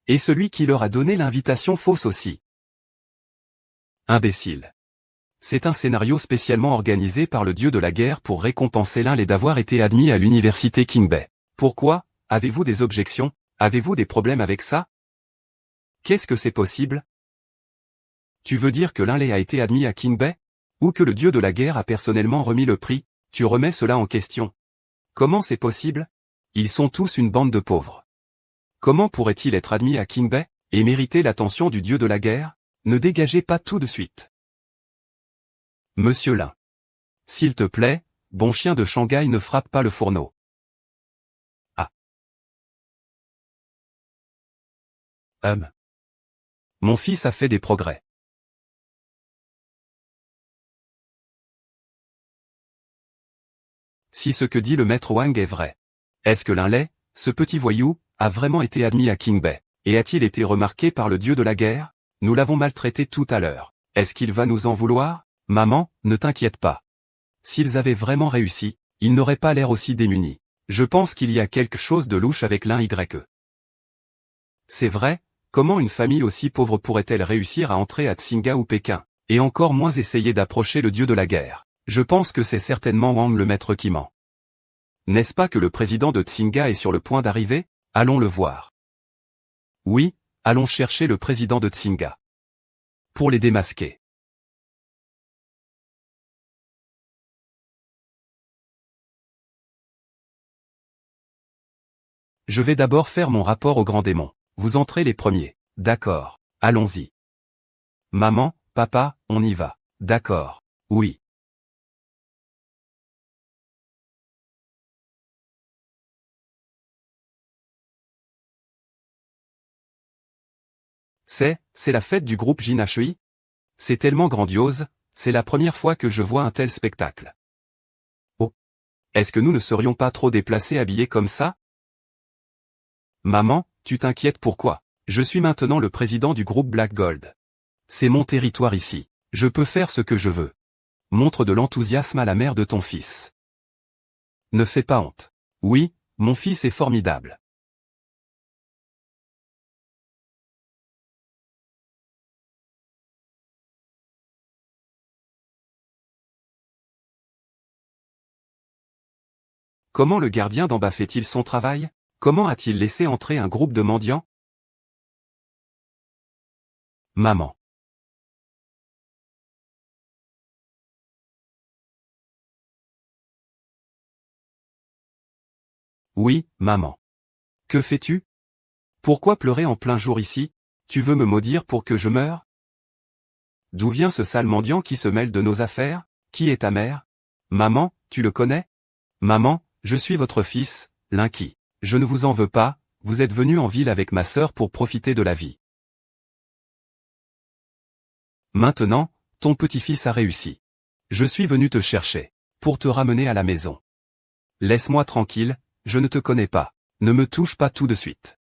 Et celui qui leur a donné l'invitation fausse aussi. Imbécile. C'est un scénario spécialement organisé par le dieu de la guerre pour récompenser l'un les d'avoir été admis à l'université Qingbei. Pourquoi? Avez-vous des objections? Avez-vous des problèmes avec ça? Qu'est-ce que c'est possible? Tu veux dire que l'un les a été admis à Qingbei? Ou que le dieu de la guerre a personnellement remis le prix? Tu remets cela en question. Comment c'est possible? Ils sont tous une bande de pauvres. Comment pourrait-il être admis à Qingbei, et mériter l'attention du dieu de la guerre? Ne dégagez pas tout de suite. Monsieur Lin. S'il te plaît, bon chien de Shanghai ne frappe pas le fourneau. Ah. Mon fils a fait des progrès. Si ce que dit le maître Wang est vrai. Est-ce que Lin Lei, ce petit voyou, a vraiment été admis à Qingbei, et a-t-il été remarqué par le dieu de la guerre? Nous l'avons maltraité tout à l'heure. Est-ce qu'il va nous en vouloir? Maman, ne t'inquiète pas. S'ils avaient vraiment réussi, Ils n'auraient pas l'air aussi démunis. Je pense qu'il y a quelque chose de louche avec l'un YE. C'est vrai, comment une famille aussi pauvre pourrait-elle réussir à entrer à Tsinga ou Pékin, et encore moins essayer d'approcher le dieu de la guerre? Je pense que c'est certainement Wang le maître qui ment. N'est-ce pas que le président de Tsinga est sur le point d'arriver? Allons le voir. Oui, allons chercher le président de Tsinga. Pour les démasquer. Je vais d'abord faire mon rapport au grand démon. Vous entrez les premiers. D'accord. Allons-y. Maman, papa, on y va. D'accord. Oui. C'est la fête du groupe Jinachui? C'est tellement grandiose, c'est la première fois que je vois un tel spectacle. Oh. Est-ce que nous ne serions pas trop déplacés habillés comme ça? Maman, tu t'inquiètes pourquoi? Je suis maintenant le président du groupe Black Gold. C'est mon territoire ici. Je peux faire ce que je veux. Montre de l'enthousiasme à la mère de ton fils. Ne fais pas honte. Oui, mon fils est formidable. Comment le gardien d'en bas fait-il son travail? Comment a-t-il laissé entrer un groupe de mendiants? Maman. Oui, maman. Que fais-tu? Pourquoi pleurer en plein jour ici? Tu veux me maudire pour que je meure? D'où vient ce sale mendiant qui se mêle de nos affaires? Qui est ta mère? Maman, tu le connais? Maman, je suis votre fils, Linky. Je ne vous en veux pas, vous êtes venu en ville avec ma sœur pour profiter de la vie. Maintenant, ton petit-fils a réussi. Je suis venu te chercher, pour te ramener à la maison. Laisse-moi tranquille, je ne te connais pas. Ne me touche pas tout de suite.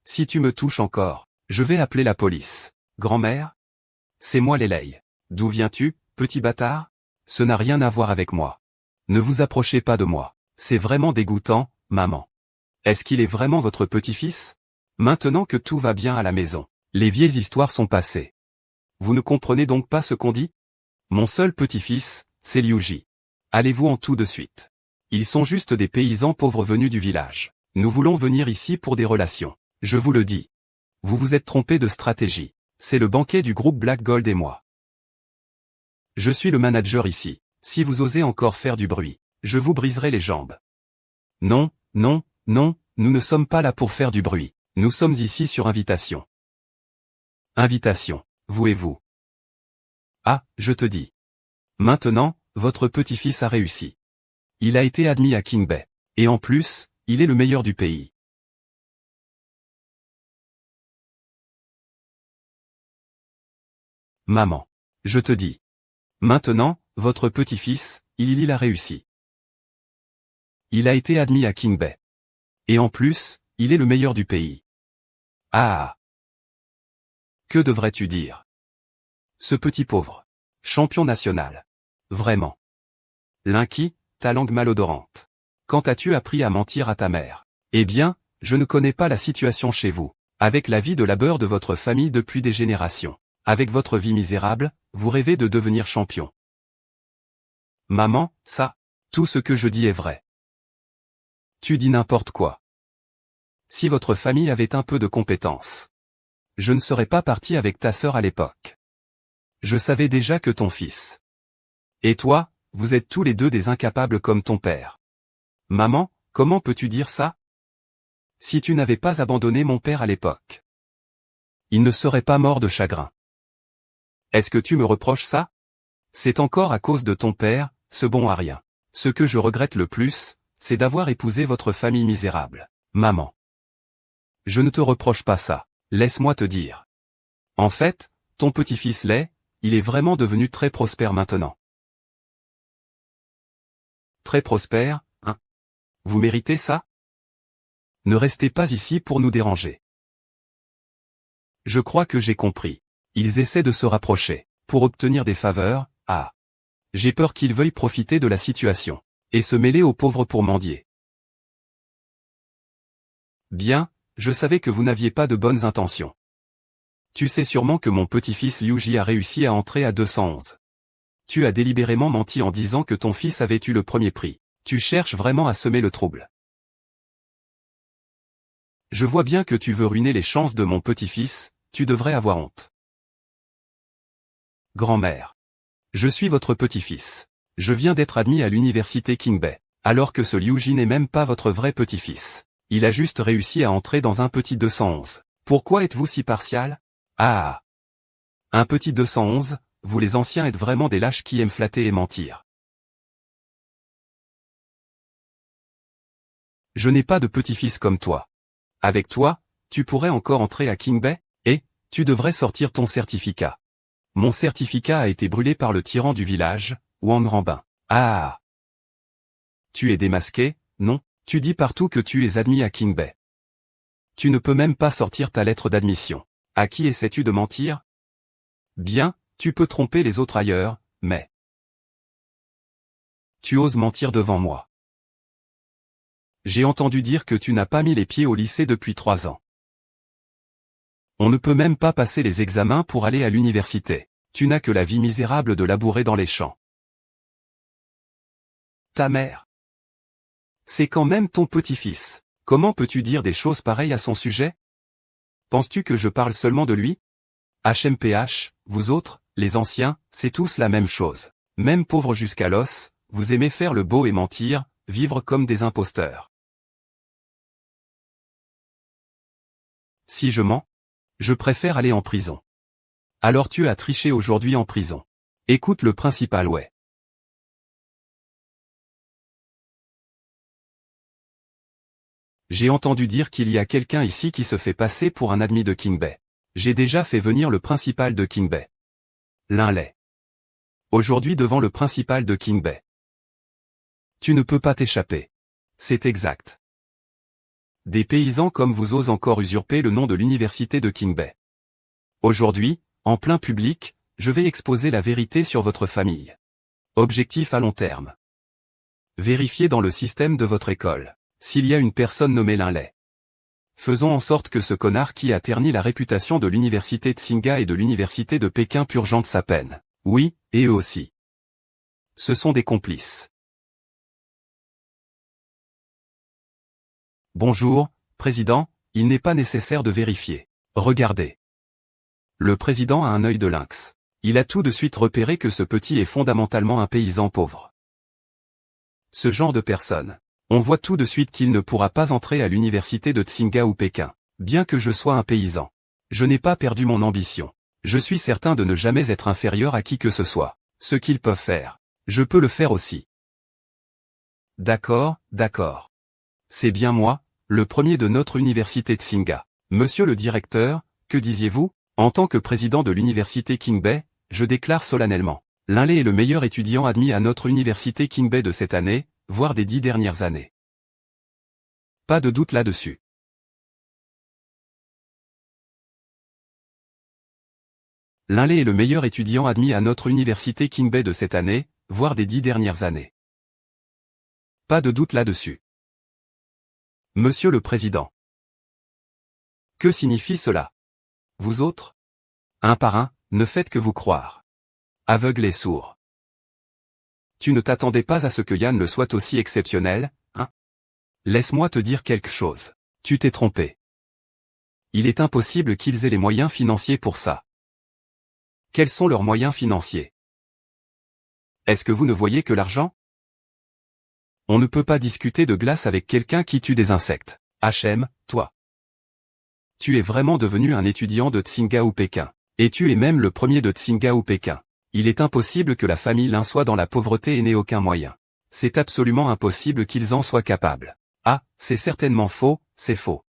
Si tu me touches encore, je vais appeler la police. Grand-mère? C'est moi Lélei. D'où viens-tu, petit bâtard? Ce n'a rien à voir avec moi. Ne vous approchez pas de moi. C'est vraiment dégoûtant, maman. Est-ce qu'il est vraiment votre petit-fils? Maintenant que tout va bien à la maison, les vieilles histoires sont passées. Vous ne comprenez donc pas ce qu'on dit? Mon seul petit-fils, c'est Liuji. Allez-vous en tout de suite. Ils sont juste des paysans pauvres venus du village. Nous voulons venir ici pour des relations. Je vous le dis. Vous vous êtes trompé de stratégie. C'est le banquet du groupe Black Gold et moi. Je suis le manager ici. Si vous osez encore faire du bruit, je vous briserai les jambes. Non, non, non, nous ne sommes pas là pour faire du bruit. Nous sommes ici sur invitation. Invitation, vous et vous. Ah, je te dis. Maintenant, votre petit-fils a réussi. Il a été admis à King Bay. Et en plus, il est le meilleur du pays. Maman. Je te dis. Maintenant, votre petit-fils, il a réussi. Il a été admis à King Bay. Et en plus, il est le meilleur du pays. Ah. Que devrais-tu dire? Ce petit pauvre. Champion national. Vraiment. Linky, ta langue malodorante. Quand as-tu appris à mentir à ta mère? Eh bien, je ne connais pas la situation chez vous. Avec la vie de labeur de votre famille depuis des générations. Avec votre vie misérable, vous rêvez de devenir champion. Maman, ça, tout ce que je dis est vrai. Tu dis n'importe quoi. Si votre famille avait un peu de compétence. Je ne serais pas parti avec ta sœur à l'époque. Je savais déjà que ton fils. Et toi, vous êtes tous les deux des incapables comme ton père. Maman, comment peux-tu dire ça? Si tu n'avais pas abandonné mon père à l'époque. Il ne serait pas mort de chagrin. Est-ce que tu me reproches ça? C'est encore à cause de ton père, ce bon à rien. Ce que je regrette le plus, c'est d'avoir épousé votre famille misérable. Maman. Je ne te reproche pas ça, laisse-moi te dire. En fait, ton petit-fils l'est, il est vraiment devenu très prospère maintenant. Très prospère, hein? Vous méritez ça? Ne restez pas ici pour nous déranger. Je crois que j'ai compris. Ils essaient de se rapprocher, pour obtenir des faveurs, ah. J'ai peur qu'ils veuillent profiter de la situation. Et se mêler aux pauvres pour mendier. Bien, je savais que vous n'aviez pas de bonnes intentions. Tu sais sûrement que mon petit-fils Liuji a réussi à entrer à 211. Tu as délibérément menti en disant que ton fils avait eu le premier prix. Tu cherches vraiment à semer le trouble. Je vois bien que tu veux ruiner les chances de mon petit-fils, tu devrais avoir honte. Grand-mère. Je suis votre petit-fils. Je viens d'être admis à l'université Kingbei, alors que ce Liuji n'est même pas votre vrai petit-fils. Il a juste réussi à entrer dans un petit 211. Pourquoi êtes-vous si partial? Ah! Un petit 211, vous les anciens êtes vraiment des lâches qui aiment flatter et mentir. Je n'ai pas de petit-fils comme toi. Avec toi, tu pourrais encore entrer à Kingbei, et, tu devrais sortir ton certificat. Mon certificat a été brûlé par le tyran du village, Wang Ranbin. Ah! Tu es démasqué, non? Tu dis partout que tu es admis à Kingbei. Tu ne peux même pas sortir ta lettre d'admission. À qui essaies-tu de mentir? Bien, tu peux tromper les autres ailleurs, mais... Tu oses mentir devant moi. J'ai entendu dire que tu n'as pas mis les pieds au lycée depuis 3 ans. On ne peut même pas passer les examens pour aller à l'université. Tu n'as que la vie misérable de labourer dans les champs. Ta mère. C'est quand même ton petit-fils. Comment peux-tu dire des choses pareilles à son sujet? Penses-tu que je parle seulement de lui? HMPH, vous autres, les anciens, c'est tous la même chose. Même pauvres jusqu'à l'os, vous aimez faire le beau et mentir, vivre comme des imposteurs. Si je mens, je préfère aller en prison. Alors tu as triché aujourd'hui en prison. Écoute le principal ouais. J'ai entendu dire qu'il y a quelqu'un ici qui se fait passer pour un admis de Kingbei. J'ai déjà fait venir le principal de Kingbei. Linley. Aujourd'hui devant le principal de Kingbei. Tu ne peux pas t'échapper. C'est exact. Des paysans comme vous osent encore usurper le nom de l'université de Kingbei. Aujourd'hui, en plein public, je vais exposer la vérité sur votre famille. Objectif à long terme. Vérifiez dans le système de votre école s'il y a une personne nommée Linley. Faisons en sorte que ce connard qui a terni la réputation de l'université Tsinghua et de l'université de Pékin purgente sa peine. Oui, et eux aussi. Ce sont des complices. Bonjour, Président, il n'est pas nécessaire de vérifier. Regardez. Le Président a un œil de lynx. Il a tout de suite repéré que ce petit est fondamentalement un paysan pauvre. Ce genre de personne. On voit tout de suite qu'il ne pourra pas entrer à l'université de Tsinghua ou Pékin, bien que je sois un paysan. Je n'ai pas perdu mon ambition. Je suis certain de ne jamais être inférieur à qui que ce soit. Ce qu'ils peuvent faire, je peux le faire aussi. D'accord, d'accord. C'est bien moi, le premier de notre université Tsinghua. Monsieur le directeur, que disiez-vous? En tant que président de l'université Kingbei, je déclare solennellement. Linley est le meilleur étudiant admis à notre université Kingbei de cette année, voire des 10 dernières années. Pas de doute là-dessus. Linley est le meilleur étudiant admis à notre université Kingbei de cette année, voire des 10 dernières années. Pas de doute là-dessus. Monsieur le Président. Que signifie cela? Vous autres? Un par un, ne faites que vous croire. Aveugles et sourds. Tu ne t'attendais pas à ce que Yann le soit aussi exceptionnel, hein? Laisse-moi te dire quelque chose. Tu t'es trompé. Il est impossible qu'ils aient les moyens financiers pour ça. Quels sont leurs moyens financiers? Est-ce que vous ne voyez que l'argent? On ne peut pas discuter de glace avec quelqu'un qui tue des insectes. HM, toi. Tu es vraiment devenu un étudiant de Tsinghua ou Pékin. Et tu es même le premier de Tsinghua ou Pékin. Il est impossible que la famille Lin soit dans la pauvreté et n'ait aucun moyen. C'est absolument impossible qu'ils en soient capables. Ah, c'est certainement faux, c'est faux.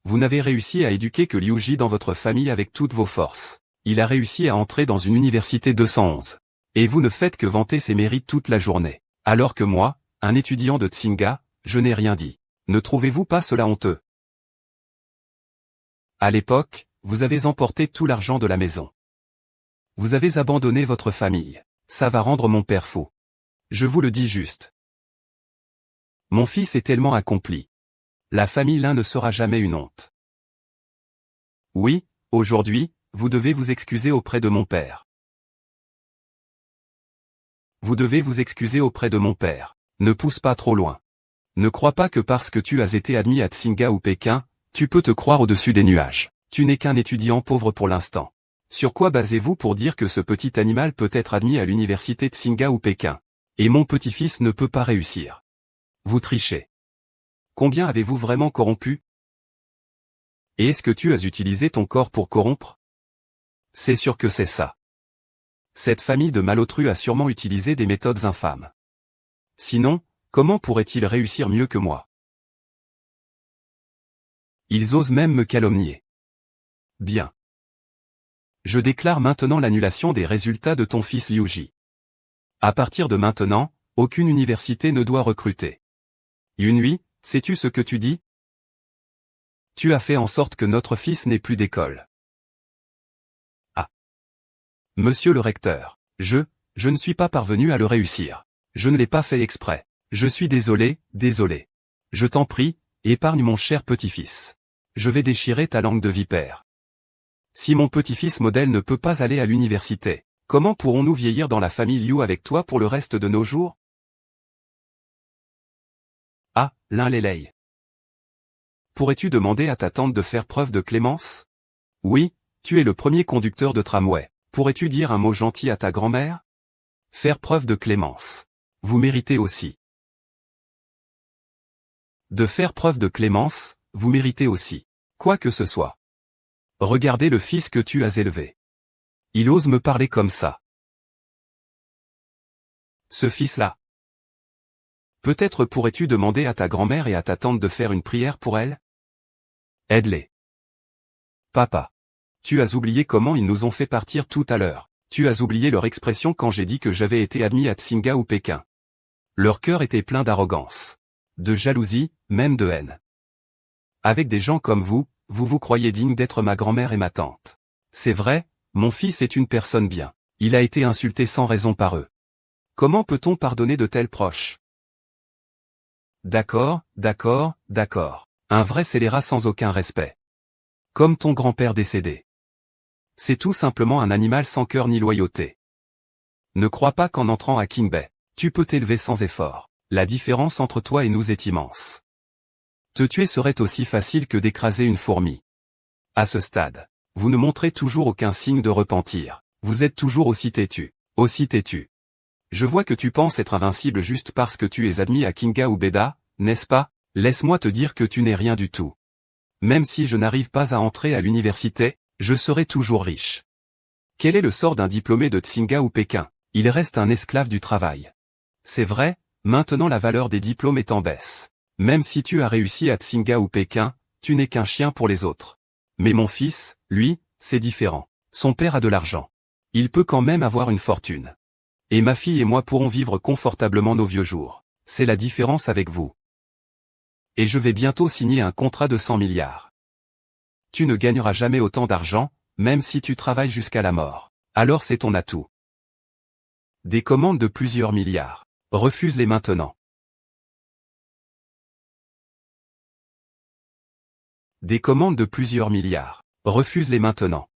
Vous n'avez réussi à éduquer que Liuji dans votre famille avec toutes vos forces. Il a réussi à entrer dans une université 211. Et vous ne faites que vanter ses mérites toute la journée. Alors que moi, un étudiant de Tsinghua, je n'ai rien dit. Ne trouvez-vous pas cela honteux? À l'époque, vous avez emporté tout l'argent de la maison. Vous avez abandonné votre famille. Ça va rendre mon père fou. Je vous le dis juste. Mon fils est tellement accompli. La famille Lin ne sera jamais une honte. Oui, aujourd'hui, vous devez vous excuser auprès de mon père. Vous devez vous excuser auprès de mon père. Ne pousse pas trop loin. Ne crois pas que parce que tu as été admis à Tsinga ou Pékin, tu peux te croire au-dessus des nuages. Tu n'es qu'un étudiant pauvre pour l'instant. Sur quoi basez-vous pour dire que ce petit animal peut être admis à l'université Tsinga ou Pékin? Et mon petit-fils ne peut pas réussir. Vous trichez. Combien avez-vous vraiment corrompu? Et est-ce que tu as utilisé ton corps pour corrompre? C'est sûr que c'est ça. Cette famille de malotrus a sûrement utilisé des méthodes infâmes. Sinon, comment pourraient-ils réussir mieux que moi? Ils osent même me calomnier. Bien. Je déclare maintenant l'annulation des résultats de ton fils Liuji. À partir de maintenant, aucune université ne doit recruter. Yunhui, sais-tu ce que tu dis? Tu as fait en sorte que notre fils n'ait plus d'école. Ah. Monsieur le recteur, je ne suis pas parvenu à le réussir. Je ne l'ai pas fait exprès. Je suis désolé, désolé. Je t'en prie, épargne mon cher petit-fils. Je vais déchirer ta langue de vipère. Si mon petit-fils modèle ne peut pas aller à l'université, comment pourrons-nous vieillir dans la famille Liu avec toi pour le reste de nos jours? Ah, Lin Lelei. Pourrais-tu demander à ta tante de faire preuve de clémence? Oui, tu es le premier conducteur de tramway. Pourrais-tu dire un mot gentil à ta grand-mère? Faire preuve de clémence. Vous méritez aussi. De faire preuve de clémence, vous méritez aussi. Quoi que ce soit. Regardez le fils que tu as élevé. Il ose me parler comme ça. Ce fils-là. Peut-être pourrais-tu demander à ta grand-mère et à ta tante de faire une prière pour elle? Aide-les. Papa. Tu as oublié comment ils nous ont fait partir tout à l'heure. Tu as oublié leur expression quand j'ai dit que j'avais été admis à Tsinga ou Pékin. Leur cœur était plein d'arrogance. De jalousie, même de haine. Avec des gens comme vous, vous vous croyez digne d'être ma grand-mère et ma tante. C'est vrai, mon fils est une personne bien. Il a été insulté sans raison par eux. Comment peut-on pardonner de tels proches? D'accord, d'accord, d'accord. Un vrai scélérat sans aucun respect. Comme ton grand-père décédé. C'est tout simplement un animal sans cœur ni loyauté. Ne crois pas qu'en entrant à Qingbei, tu peux t'élever sans effort. La différence entre toi et nous est immense. Te tuer serait aussi facile que d'écraser une fourmi. À ce stade, vous ne montrez toujours aucun signe de repentir. Vous êtes toujours aussi têtu. Aussi têtu. Je vois que tu penses être invincible juste parce que tu es admis à Kinga ou Beda, n'est-ce pas? Laisse-moi te dire que tu n'es rien du tout. Même si je n'arrive pas à entrer à l'université, je serai toujours riche. Quel est le sort d'un diplômé de Tsinga ou Pékin? Il reste un esclave du travail. C'est vrai, maintenant la valeur des diplômes est en baisse. Même si tu as réussi à Tsinga ou Pékin, tu n'es qu'un chien pour les autres. Mais mon fils, lui, c'est différent. Son père a de l'argent. Il peut quand même avoir une fortune. Et ma fille et moi pourrons vivre confortablement nos vieux jours. C'est la différence avec vous. Et je vais bientôt signer un contrat de 100 milliards. Tu ne gagneras jamais autant d'argent, même si tu travailles jusqu'à la mort. Alors c'est ton atout. Des commandes de plusieurs milliards. Refuse-les maintenant. Des commandes de plusieurs milliards. Refuse-les maintenant.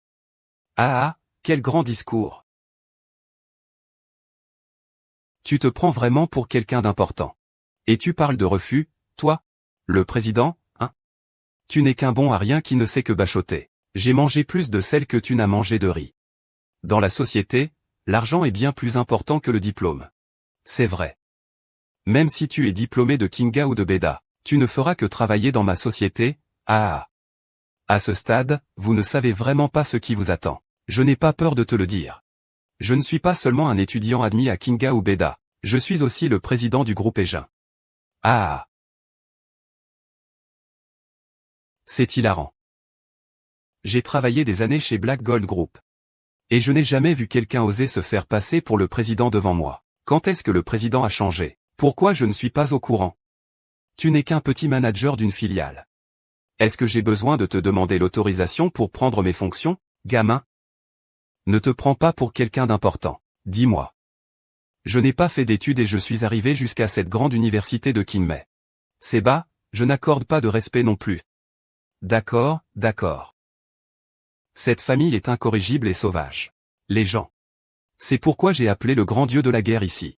Ah ah, quel grand discours. Tu te prends vraiment pour quelqu'un d'important. Et tu parles de refus, toi? Le président, hein? Tu n'es qu'un bon à rien qui ne sait que bachoter. J'ai mangé plus de sel que tu n'as mangé de riz. Dans la société, l'argent est bien plus important que le diplôme. C'est vrai. Même si tu es diplômé de Kinga ou de Beda, tu ne feras que travailler dans ma société, ah. À ce stade, vous ne savez vraiment pas ce qui vous attend. Je n'ai pas peur de te le dire. Je ne suis pas seulement un étudiant admis à Kinga ou Beda, je suis aussi le président du groupe Egin. Ah. C'est hilarant. J'ai travaillé des années chez Black Gold Group. Et je n'ai jamais vu quelqu'un oser se faire passer pour le président devant moi. Quand est-ce que le président a changé? Pourquoi je ne suis pas au courant? Tu n'es qu'un petit manager d'une filiale. Est-ce que j'ai besoin de te demander l'autorisation pour prendre mes fonctions, gamin? Ne te prends pas pour quelqu'un d'important. Dis-moi. Je n'ai pas fait d'études et je suis arrivé jusqu'à cette grande université de Kinmei. C'est bas, je n'accorde pas de respect non plus. D'accord, d'accord. Cette famille est incorrigible et sauvage. Les gens. C'est pourquoi j'ai appelé le grand dieu de la guerre ici.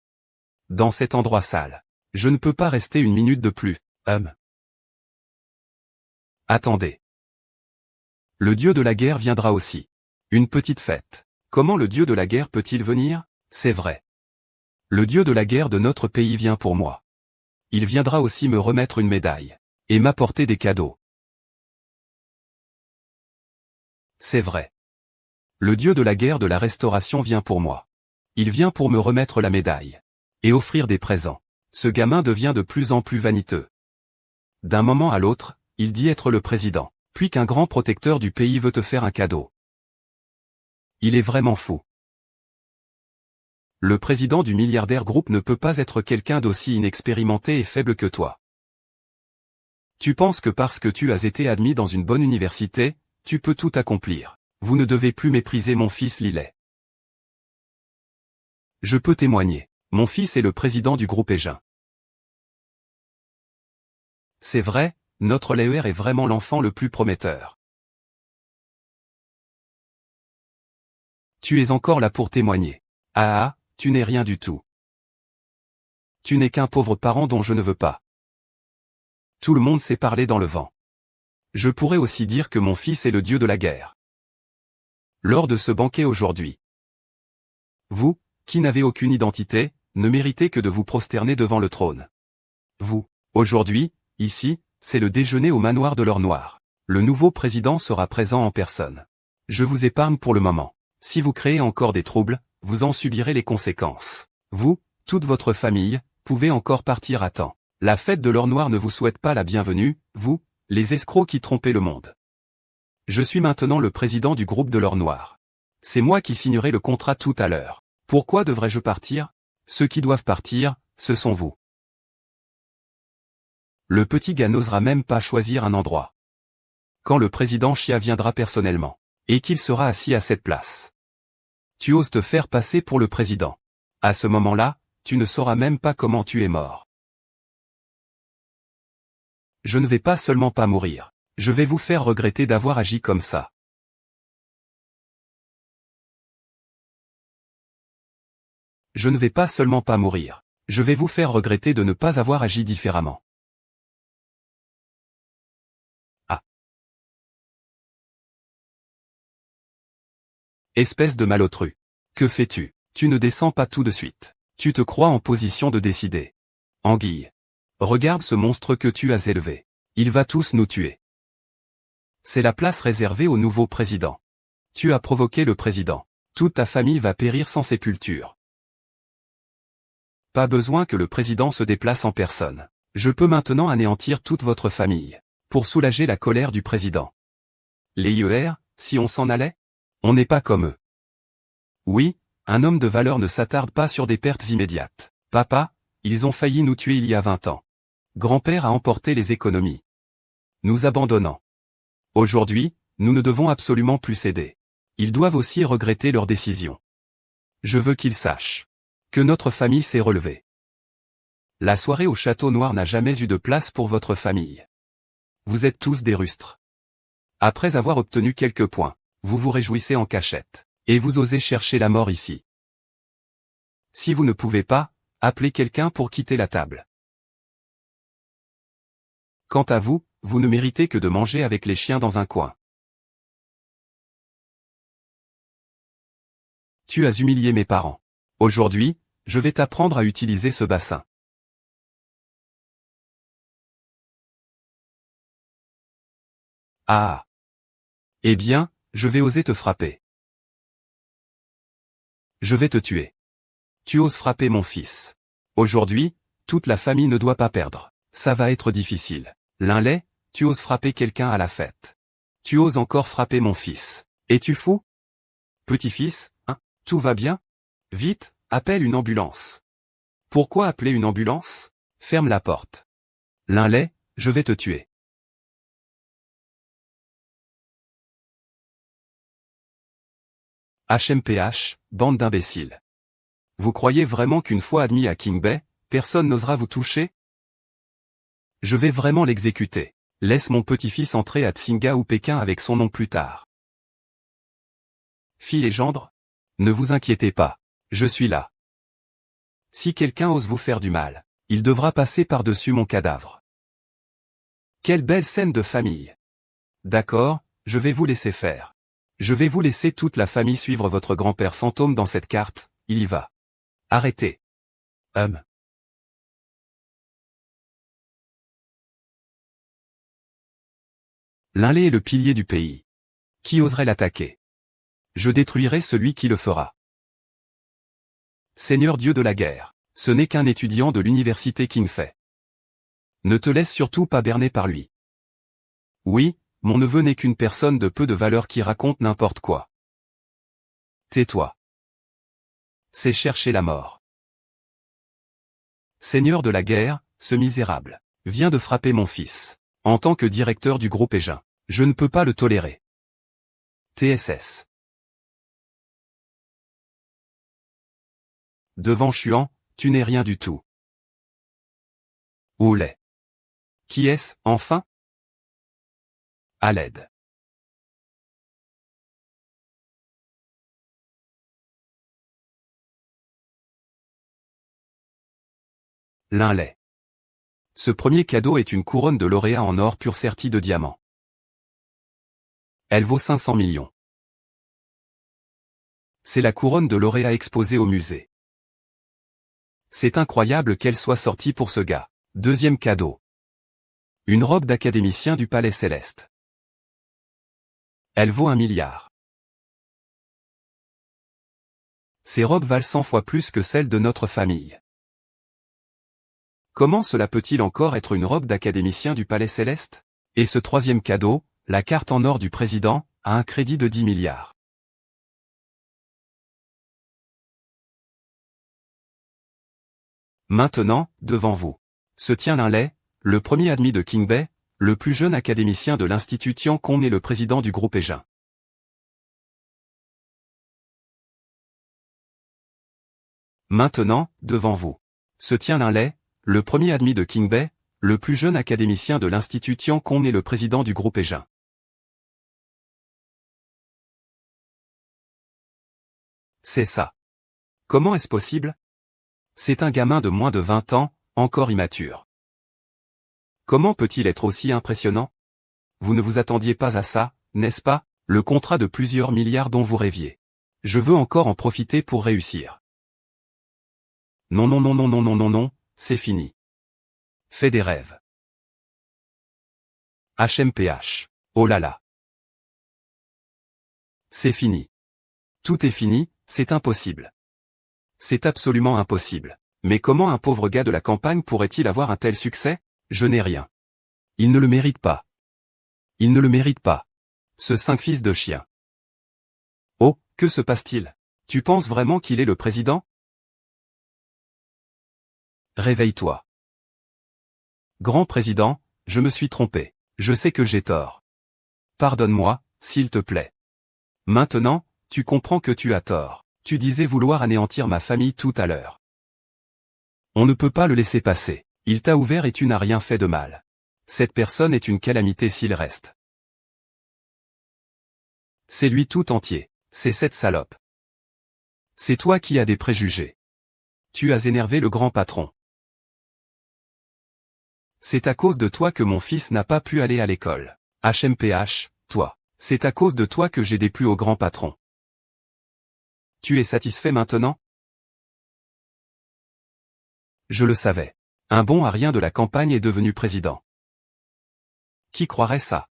Dans cet endroit sale. Je ne peux pas rester une minute de plus. Attendez. Le dieu de la guerre viendra aussi. Une petite fête. Comment le dieu de la guerre peut-il venir? C'est vrai. Le dieu de la guerre de notre pays vient pour moi. Il viendra aussi me remettre une médaille. Et m'apporter des cadeaux. C'est vrai. Le dieu de la guerre de la restauration vient pour moi. Il vient pour me remettre la médaille. Et offrir des présents. Ce gamin devient de plus en plus vaniteux. D'un moment à l'autre, il dit être le président, puis qu'un grand protecteur du pays veut te faire un cadeau. Il est vraiment fou. Le président du milliardaire groupe ne peut pas être quelqu'un d'aussi inexpérimenté et faible que toi. Tu penses que parce que tu as été admis dans une bonne université, tu peux tout accomplir. Vous ne devez plus mépriser mon fils Lilet. Je peux témoigner. Mon fils est le président du groupe Egin. C'est vrai, notre Léer est vraiment l'enfant le plus prometteur. Tu es encore là pour témoigner. Ah, tu n'es rien du tout. Tu n'es qu'un pauvre parent dont je ne veux pas. Tout le monde sait parler dans le vent. Je pourrais aussi dire que mon fils est le dieu de la guerre. Lors de ce banquet aujourd'hui. Vous, qui n'avez aucune identité, ne méritez que de vous prosterner devant le trône. Vous, aujourd'hui, ici, c'est le déjeuner au manoir de l'Or Noir. Le nouveau président sera présent en personne. Je vous épargne pour le moment. Si vous créez encore des troubles, vous en subirez les conséquences. Vous, toute votre famille, pouvez encore partir à temps. La fête de l'Or Noir ne vous souhaite pas la bienvenue, vous, les escrocs qui trompaient le monde. Je suis maintenant le président du groupe de l'Or Noir. C'est moi qui signerai le contrat tout à l'heure. Pourquoi devrais-je partir? Ceux qui doivent partir, ce sont vous. Le petit gars n'osera même pas choisir un endroit. Quand le président Chia viendra personnellement, et qu'il sera assis à cette place. Tu oses te faire passer pour le président. À ce moment-là, tu ne sauras même pas comment tu es mort. Je ne vais pas seulement pas mourir, je vais vous faire regretter d'avoir agi comme ça. Je ne vais pas seulement pas mourir, je vais vous faire regretter de ne pas avoir agi différemment. Ah. Espèce de malotru. Que fais-tu? Tu ne descends pas tout de suite. Tu te crois en position de décider. Anguille. Regarde ce monstre que tu as élevé. Il va tous nous tuer. C'est la place réservée au nouveau président. Tu as provoqué le président. Toute ta famille va périr sans sépulture. Pas besoin que le président se déplace en personne. Je peux maintenant anéantir toute votre famille. Pour soulager la colère du président. Les IER, si on s'en allait? On n'est pas comme eux. Oui, un homme de valeur ne s'attarde pas sur des pertes immédiates. Papa, ils ont failli nous tuer il y a 20 ans. Grand-père a emporté les économies. Nous abandonnant. Aujourd'hui, nous ne devons absolument plus céder. Ils doivent aussi regretter leur décision. Je veux qu'ils sachent que notre famille s'est relevée. La soirée au Château Noir n'a jamais eu de place pour votre famille. Vous êtes tous des rustres. Après avoir obtenu quelques points, vous vous réjouissez en cachette, et vous osez chercher la mort ici. Si vous ne pouvez pas, appelez quelqu'un pour quitter la table. Quant à vous, vous ne méritez que de manger avec les chiens dans un coin. Tu as humilié mes parents. Aujourd'hui, je vais t'apprendre à utiliser ce bassin. Ah. Eh bien, je vais oser te frapper. Je vais te tuer. Tu oses frapper mon fils. Aujourd'hui, toute la famille ne doit pas perdre. Ça va être difficile. Linley, tu oses frapper quelqu'un à la fête. Tu oses encore frapper mon fils. Es-tu fou? Petit-fils, hein? Tout va bien? Vite, appelle une ambulance. Pourquoi appeler une ambulance? Ferme la porte. Linley, je vais te tuer. HMPH, bande d'imbéciles. Vous croyez vraiment qu'une fois admis à King Bay, personne n'osera vous toucher? Je vais vraiment l'exécuter. Laisse mon petit-fils entrer à Tsinga ou Pékin avec son nom plus tard. Fille et gendre? Ne vous inquiétez pas. Je suis là. Si quelqu'un ose vous faire du mal, il devra passer par-dessus mon cadavre. Quelle belle scène de famille. D'accord, je vais vous laisser faire. Je vais vous laisser toute la famille suivre votre grand-père fantôme dans cette carte, il y va. Arrêtez. L'Inlé est le pilier du pays. Qui oserait l'attaquer? Je détruirai celui qui le fera. Seigneur Dieu de la guerre, ce n'est qu'un étudiant de l'université King Fei. Ne te laisse surtout pas berner par lui. Oui, mon neveu n'est qu'une personne de peu de valeur qui raconte n'importe quoi. Tais-toi. C'est chercher la mort. Seigneur de la guerre, ce misérable vient de frapper mon fils. En tant que directeur du groupe Égin, je ne peux pas le tolérer. TSS. Devant Chuan, tu n'es rien du tout. Oulé. Qui est-ce, enfin? À l'aide. L'Inlay. Ce premier cadeau est une couronne de lauréat en or pur sertie de diamants. Elle vaut 500 millions. C'est la couronne de lauréat exposée au musée. C'est incroyable qu'elle soit sortie pour ce gars. Deuxième cadeau. Une robe d'académicien du Palais Céleste. Elle vaut 1 milliard. Ces robes valent 100 fois plus que celles de notre famille. Comment cela peut-il encore être une robe d'académicien du Palais Céleste? Et ce troisième cadeau, la carte en or du président, a un crédit de 10 milliards. Maintenant, devant vous, se tient l'Inlay, le premier admis de King Bay, le plus jeune académicien de l'Institut Tian Kong et le président du groupe Égin. Maintenant, devant vous, se tient l'Inlay, le premier admis de King Bay, le plus jeune académicien de l'Institut Tian Kong et le président du groupe Égin. C'est ça. Comment est-ce possible? C'est un gamin de moins de 20 ans, encore immature. Comment peut-il être aussi impressionnant? Vous ne vous attendiez pas à ça, n'est-ce pas, le contrat de plusieurs milliards dont vous rêviez. Je veux encore en profiter pour réussir. Non non non non non non non non, c'est fini. Fais des rêves. HMPH. Oh là là. C'est fini. Tout est fini, c'est impossible. C'est absolument impossible. Mais comment un pauvre gars de la campagne pourrait-il avoir un tel succès? Je n'ai rien. Il ne le mérite pas. Il ne le mérite pas. Ce 5 fils de chien. Oh, que se passe-t-il? Tu penses vraiment qu'il est le président? Réveille-toi. Grand président, je me suis trompé. Je sais que j'ai tort. Pardonne-moi, s'il te plaît. Maintenant, tu comprends que tu as tort. Tu disais vouloir anéantir ma famille tout à l'heure. On ne peut pas le laisser passer. Il t'a ouvert et tu n'as rien fait de mal. Cette personne est une calamité s'il reste. C'est lui tout entier. C'est cette salope. C'est toi qui as des préjugés. Tu as énervé le grand patron. C'est à cause de toi que mon fils n'a pas pu aller à l'école. HMPH, toi. C'est à cause de toi que j'ai déplu au grand patron. Tu es satisfait maintenant? Je le savais. Un bon à rien de la campagne est devenu président. Qui croirait ça?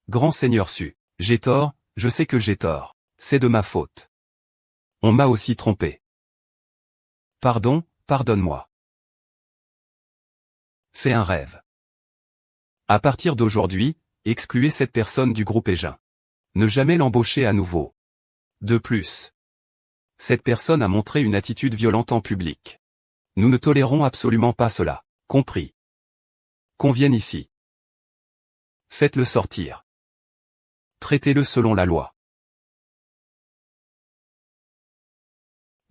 Grand Seigneur Su. J'ai tort, je sais que j'ai tort. C'est de ma faute. On m'a aussi trompé. Pardon, pardonne-moi. Fais un rêve. À partir d'aujourd'hui, excluez cette personne du groupe Égin. Ne jamais l'embaucher à nouveau. De plus, cette personne a montré une attitude violente en public. Nous ne tolérons absolument pas cela. Compris. Qu'on vienne ici. Faites-le sortir. Traitez-le selon la loi.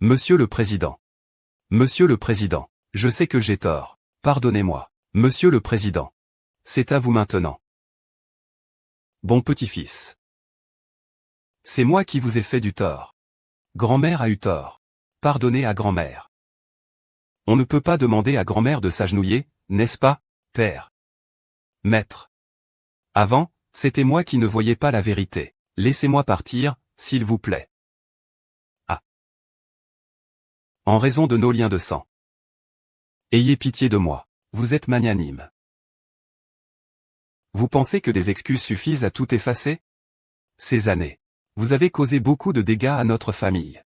Monsieur le Président. Monsieur le Président, je sais que j'ai tort. Pardonnez-moi. Monsieur le Président. C'est à vous maintenant. Bon petit-fils. C'est moi qui vous ai fait du tort. Grand-mère a eu tort. Pardonnez à grand-mère. On ne peut pas demander à grand-mère de s'agenouiller, n'est-ce pas, père? Maître. Avant, c'était moi qui ne voyais pas la vérité. Laissez-moi partir, s'il vous plaît. Ah. En raison de nos liens de sang. Ayez pitié de moi. Vous êtes magnanime. Vous pensez que des excuses suffisent à tout effacer? Ces années. Vous avez causé beaucoup de dégâts à notre famille.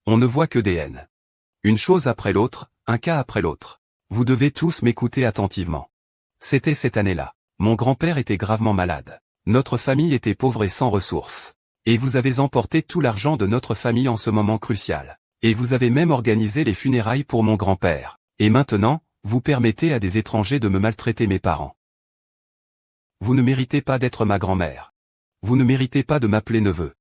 On ne voit que des haines. Une chose après l'autre, un cas après l'autre. Vous devez tous m'écouter attentivement. C'était cette année-là. Mon grand-père était gravement malade. Notre famille était pauvre et sans ressources. Et vous avez emporté tout l'argent de notre famille en ce moment crucial. Et vous avez même organisé les funérailles pour mon grand-père. Et maintenant, vous permettez à des étrangers de me maltraiter mes parents. Vous ne méritez pas d'être ma grand-mère. Vous ne méritez pas de m'appeler neveu.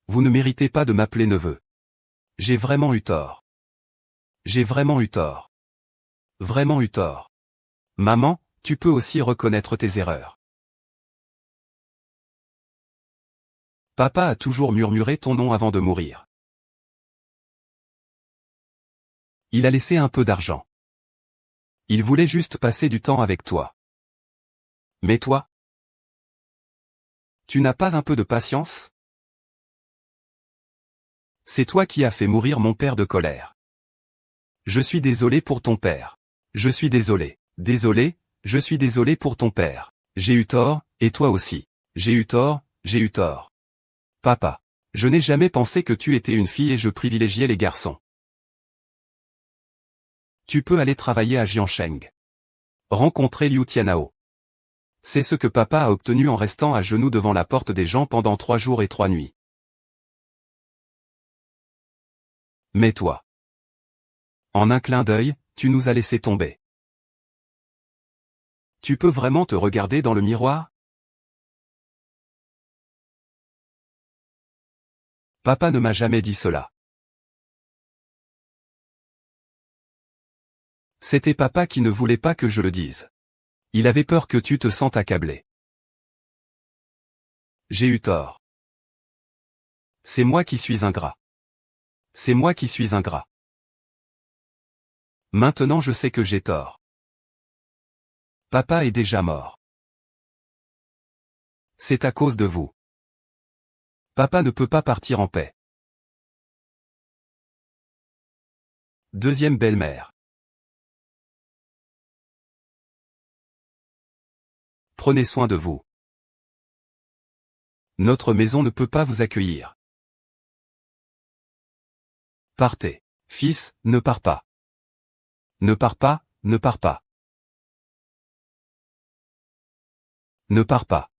Vous ne méritez pas de m'appeler neveu. J'ai vraiment eu tort. J'ai vraiment eu tort. Vraiment eu tort. Maman, tu peux aussi reconnaître tes erreurs. Papa a toujours murmuré ton nom avant de mourir. Il a laissé un peu d'argent. Il voulait juste passer du temps avec toi. Mais toi? Tu n'as pas un peu de patience? C'est toi qui as fait mourir mon père de colère. Je suis désolé pour ton père. Je suis désolé. Désolé, je suis désolé pour ton père. J'ai eu tort, et toi aussi. J'ai eu tort, j'ai eu tort. Papa. Je n'ai jamais pensé que tu étais une fille et je privilégiais les garçons. Tu peux aller travailler à Jiansheng. Rencontrer Liu Tianhao. C'est ce que papa a obtenu en restant à genoux devant la porte des gens pendant 3 jours et 3 nuits. Mais toi. En un clin d'œil, tu nous as laissé tomber. Tu peux vraiment te regarder dans le miroir? Papa ne m'a jamais dit cela. C'était papa qui ne voulait pas que je le dise. Il avait peur que tu te sentes accablé. J'ai eu tort. C'est moi qui suis ingrat. C'est moi qui suis ingrat. Maintenant je sais que j'ai tort. Papa est déjà mort. C'est à cause de vous. Papa ne peut pas partir en paix. Deuxième belle-mère. Prenez soin de vous. Notre maison ne peut pas vous accueillir. Partez. Fils, ne pars pas. Ne pars pas, ne pars pas. Ne pars pas.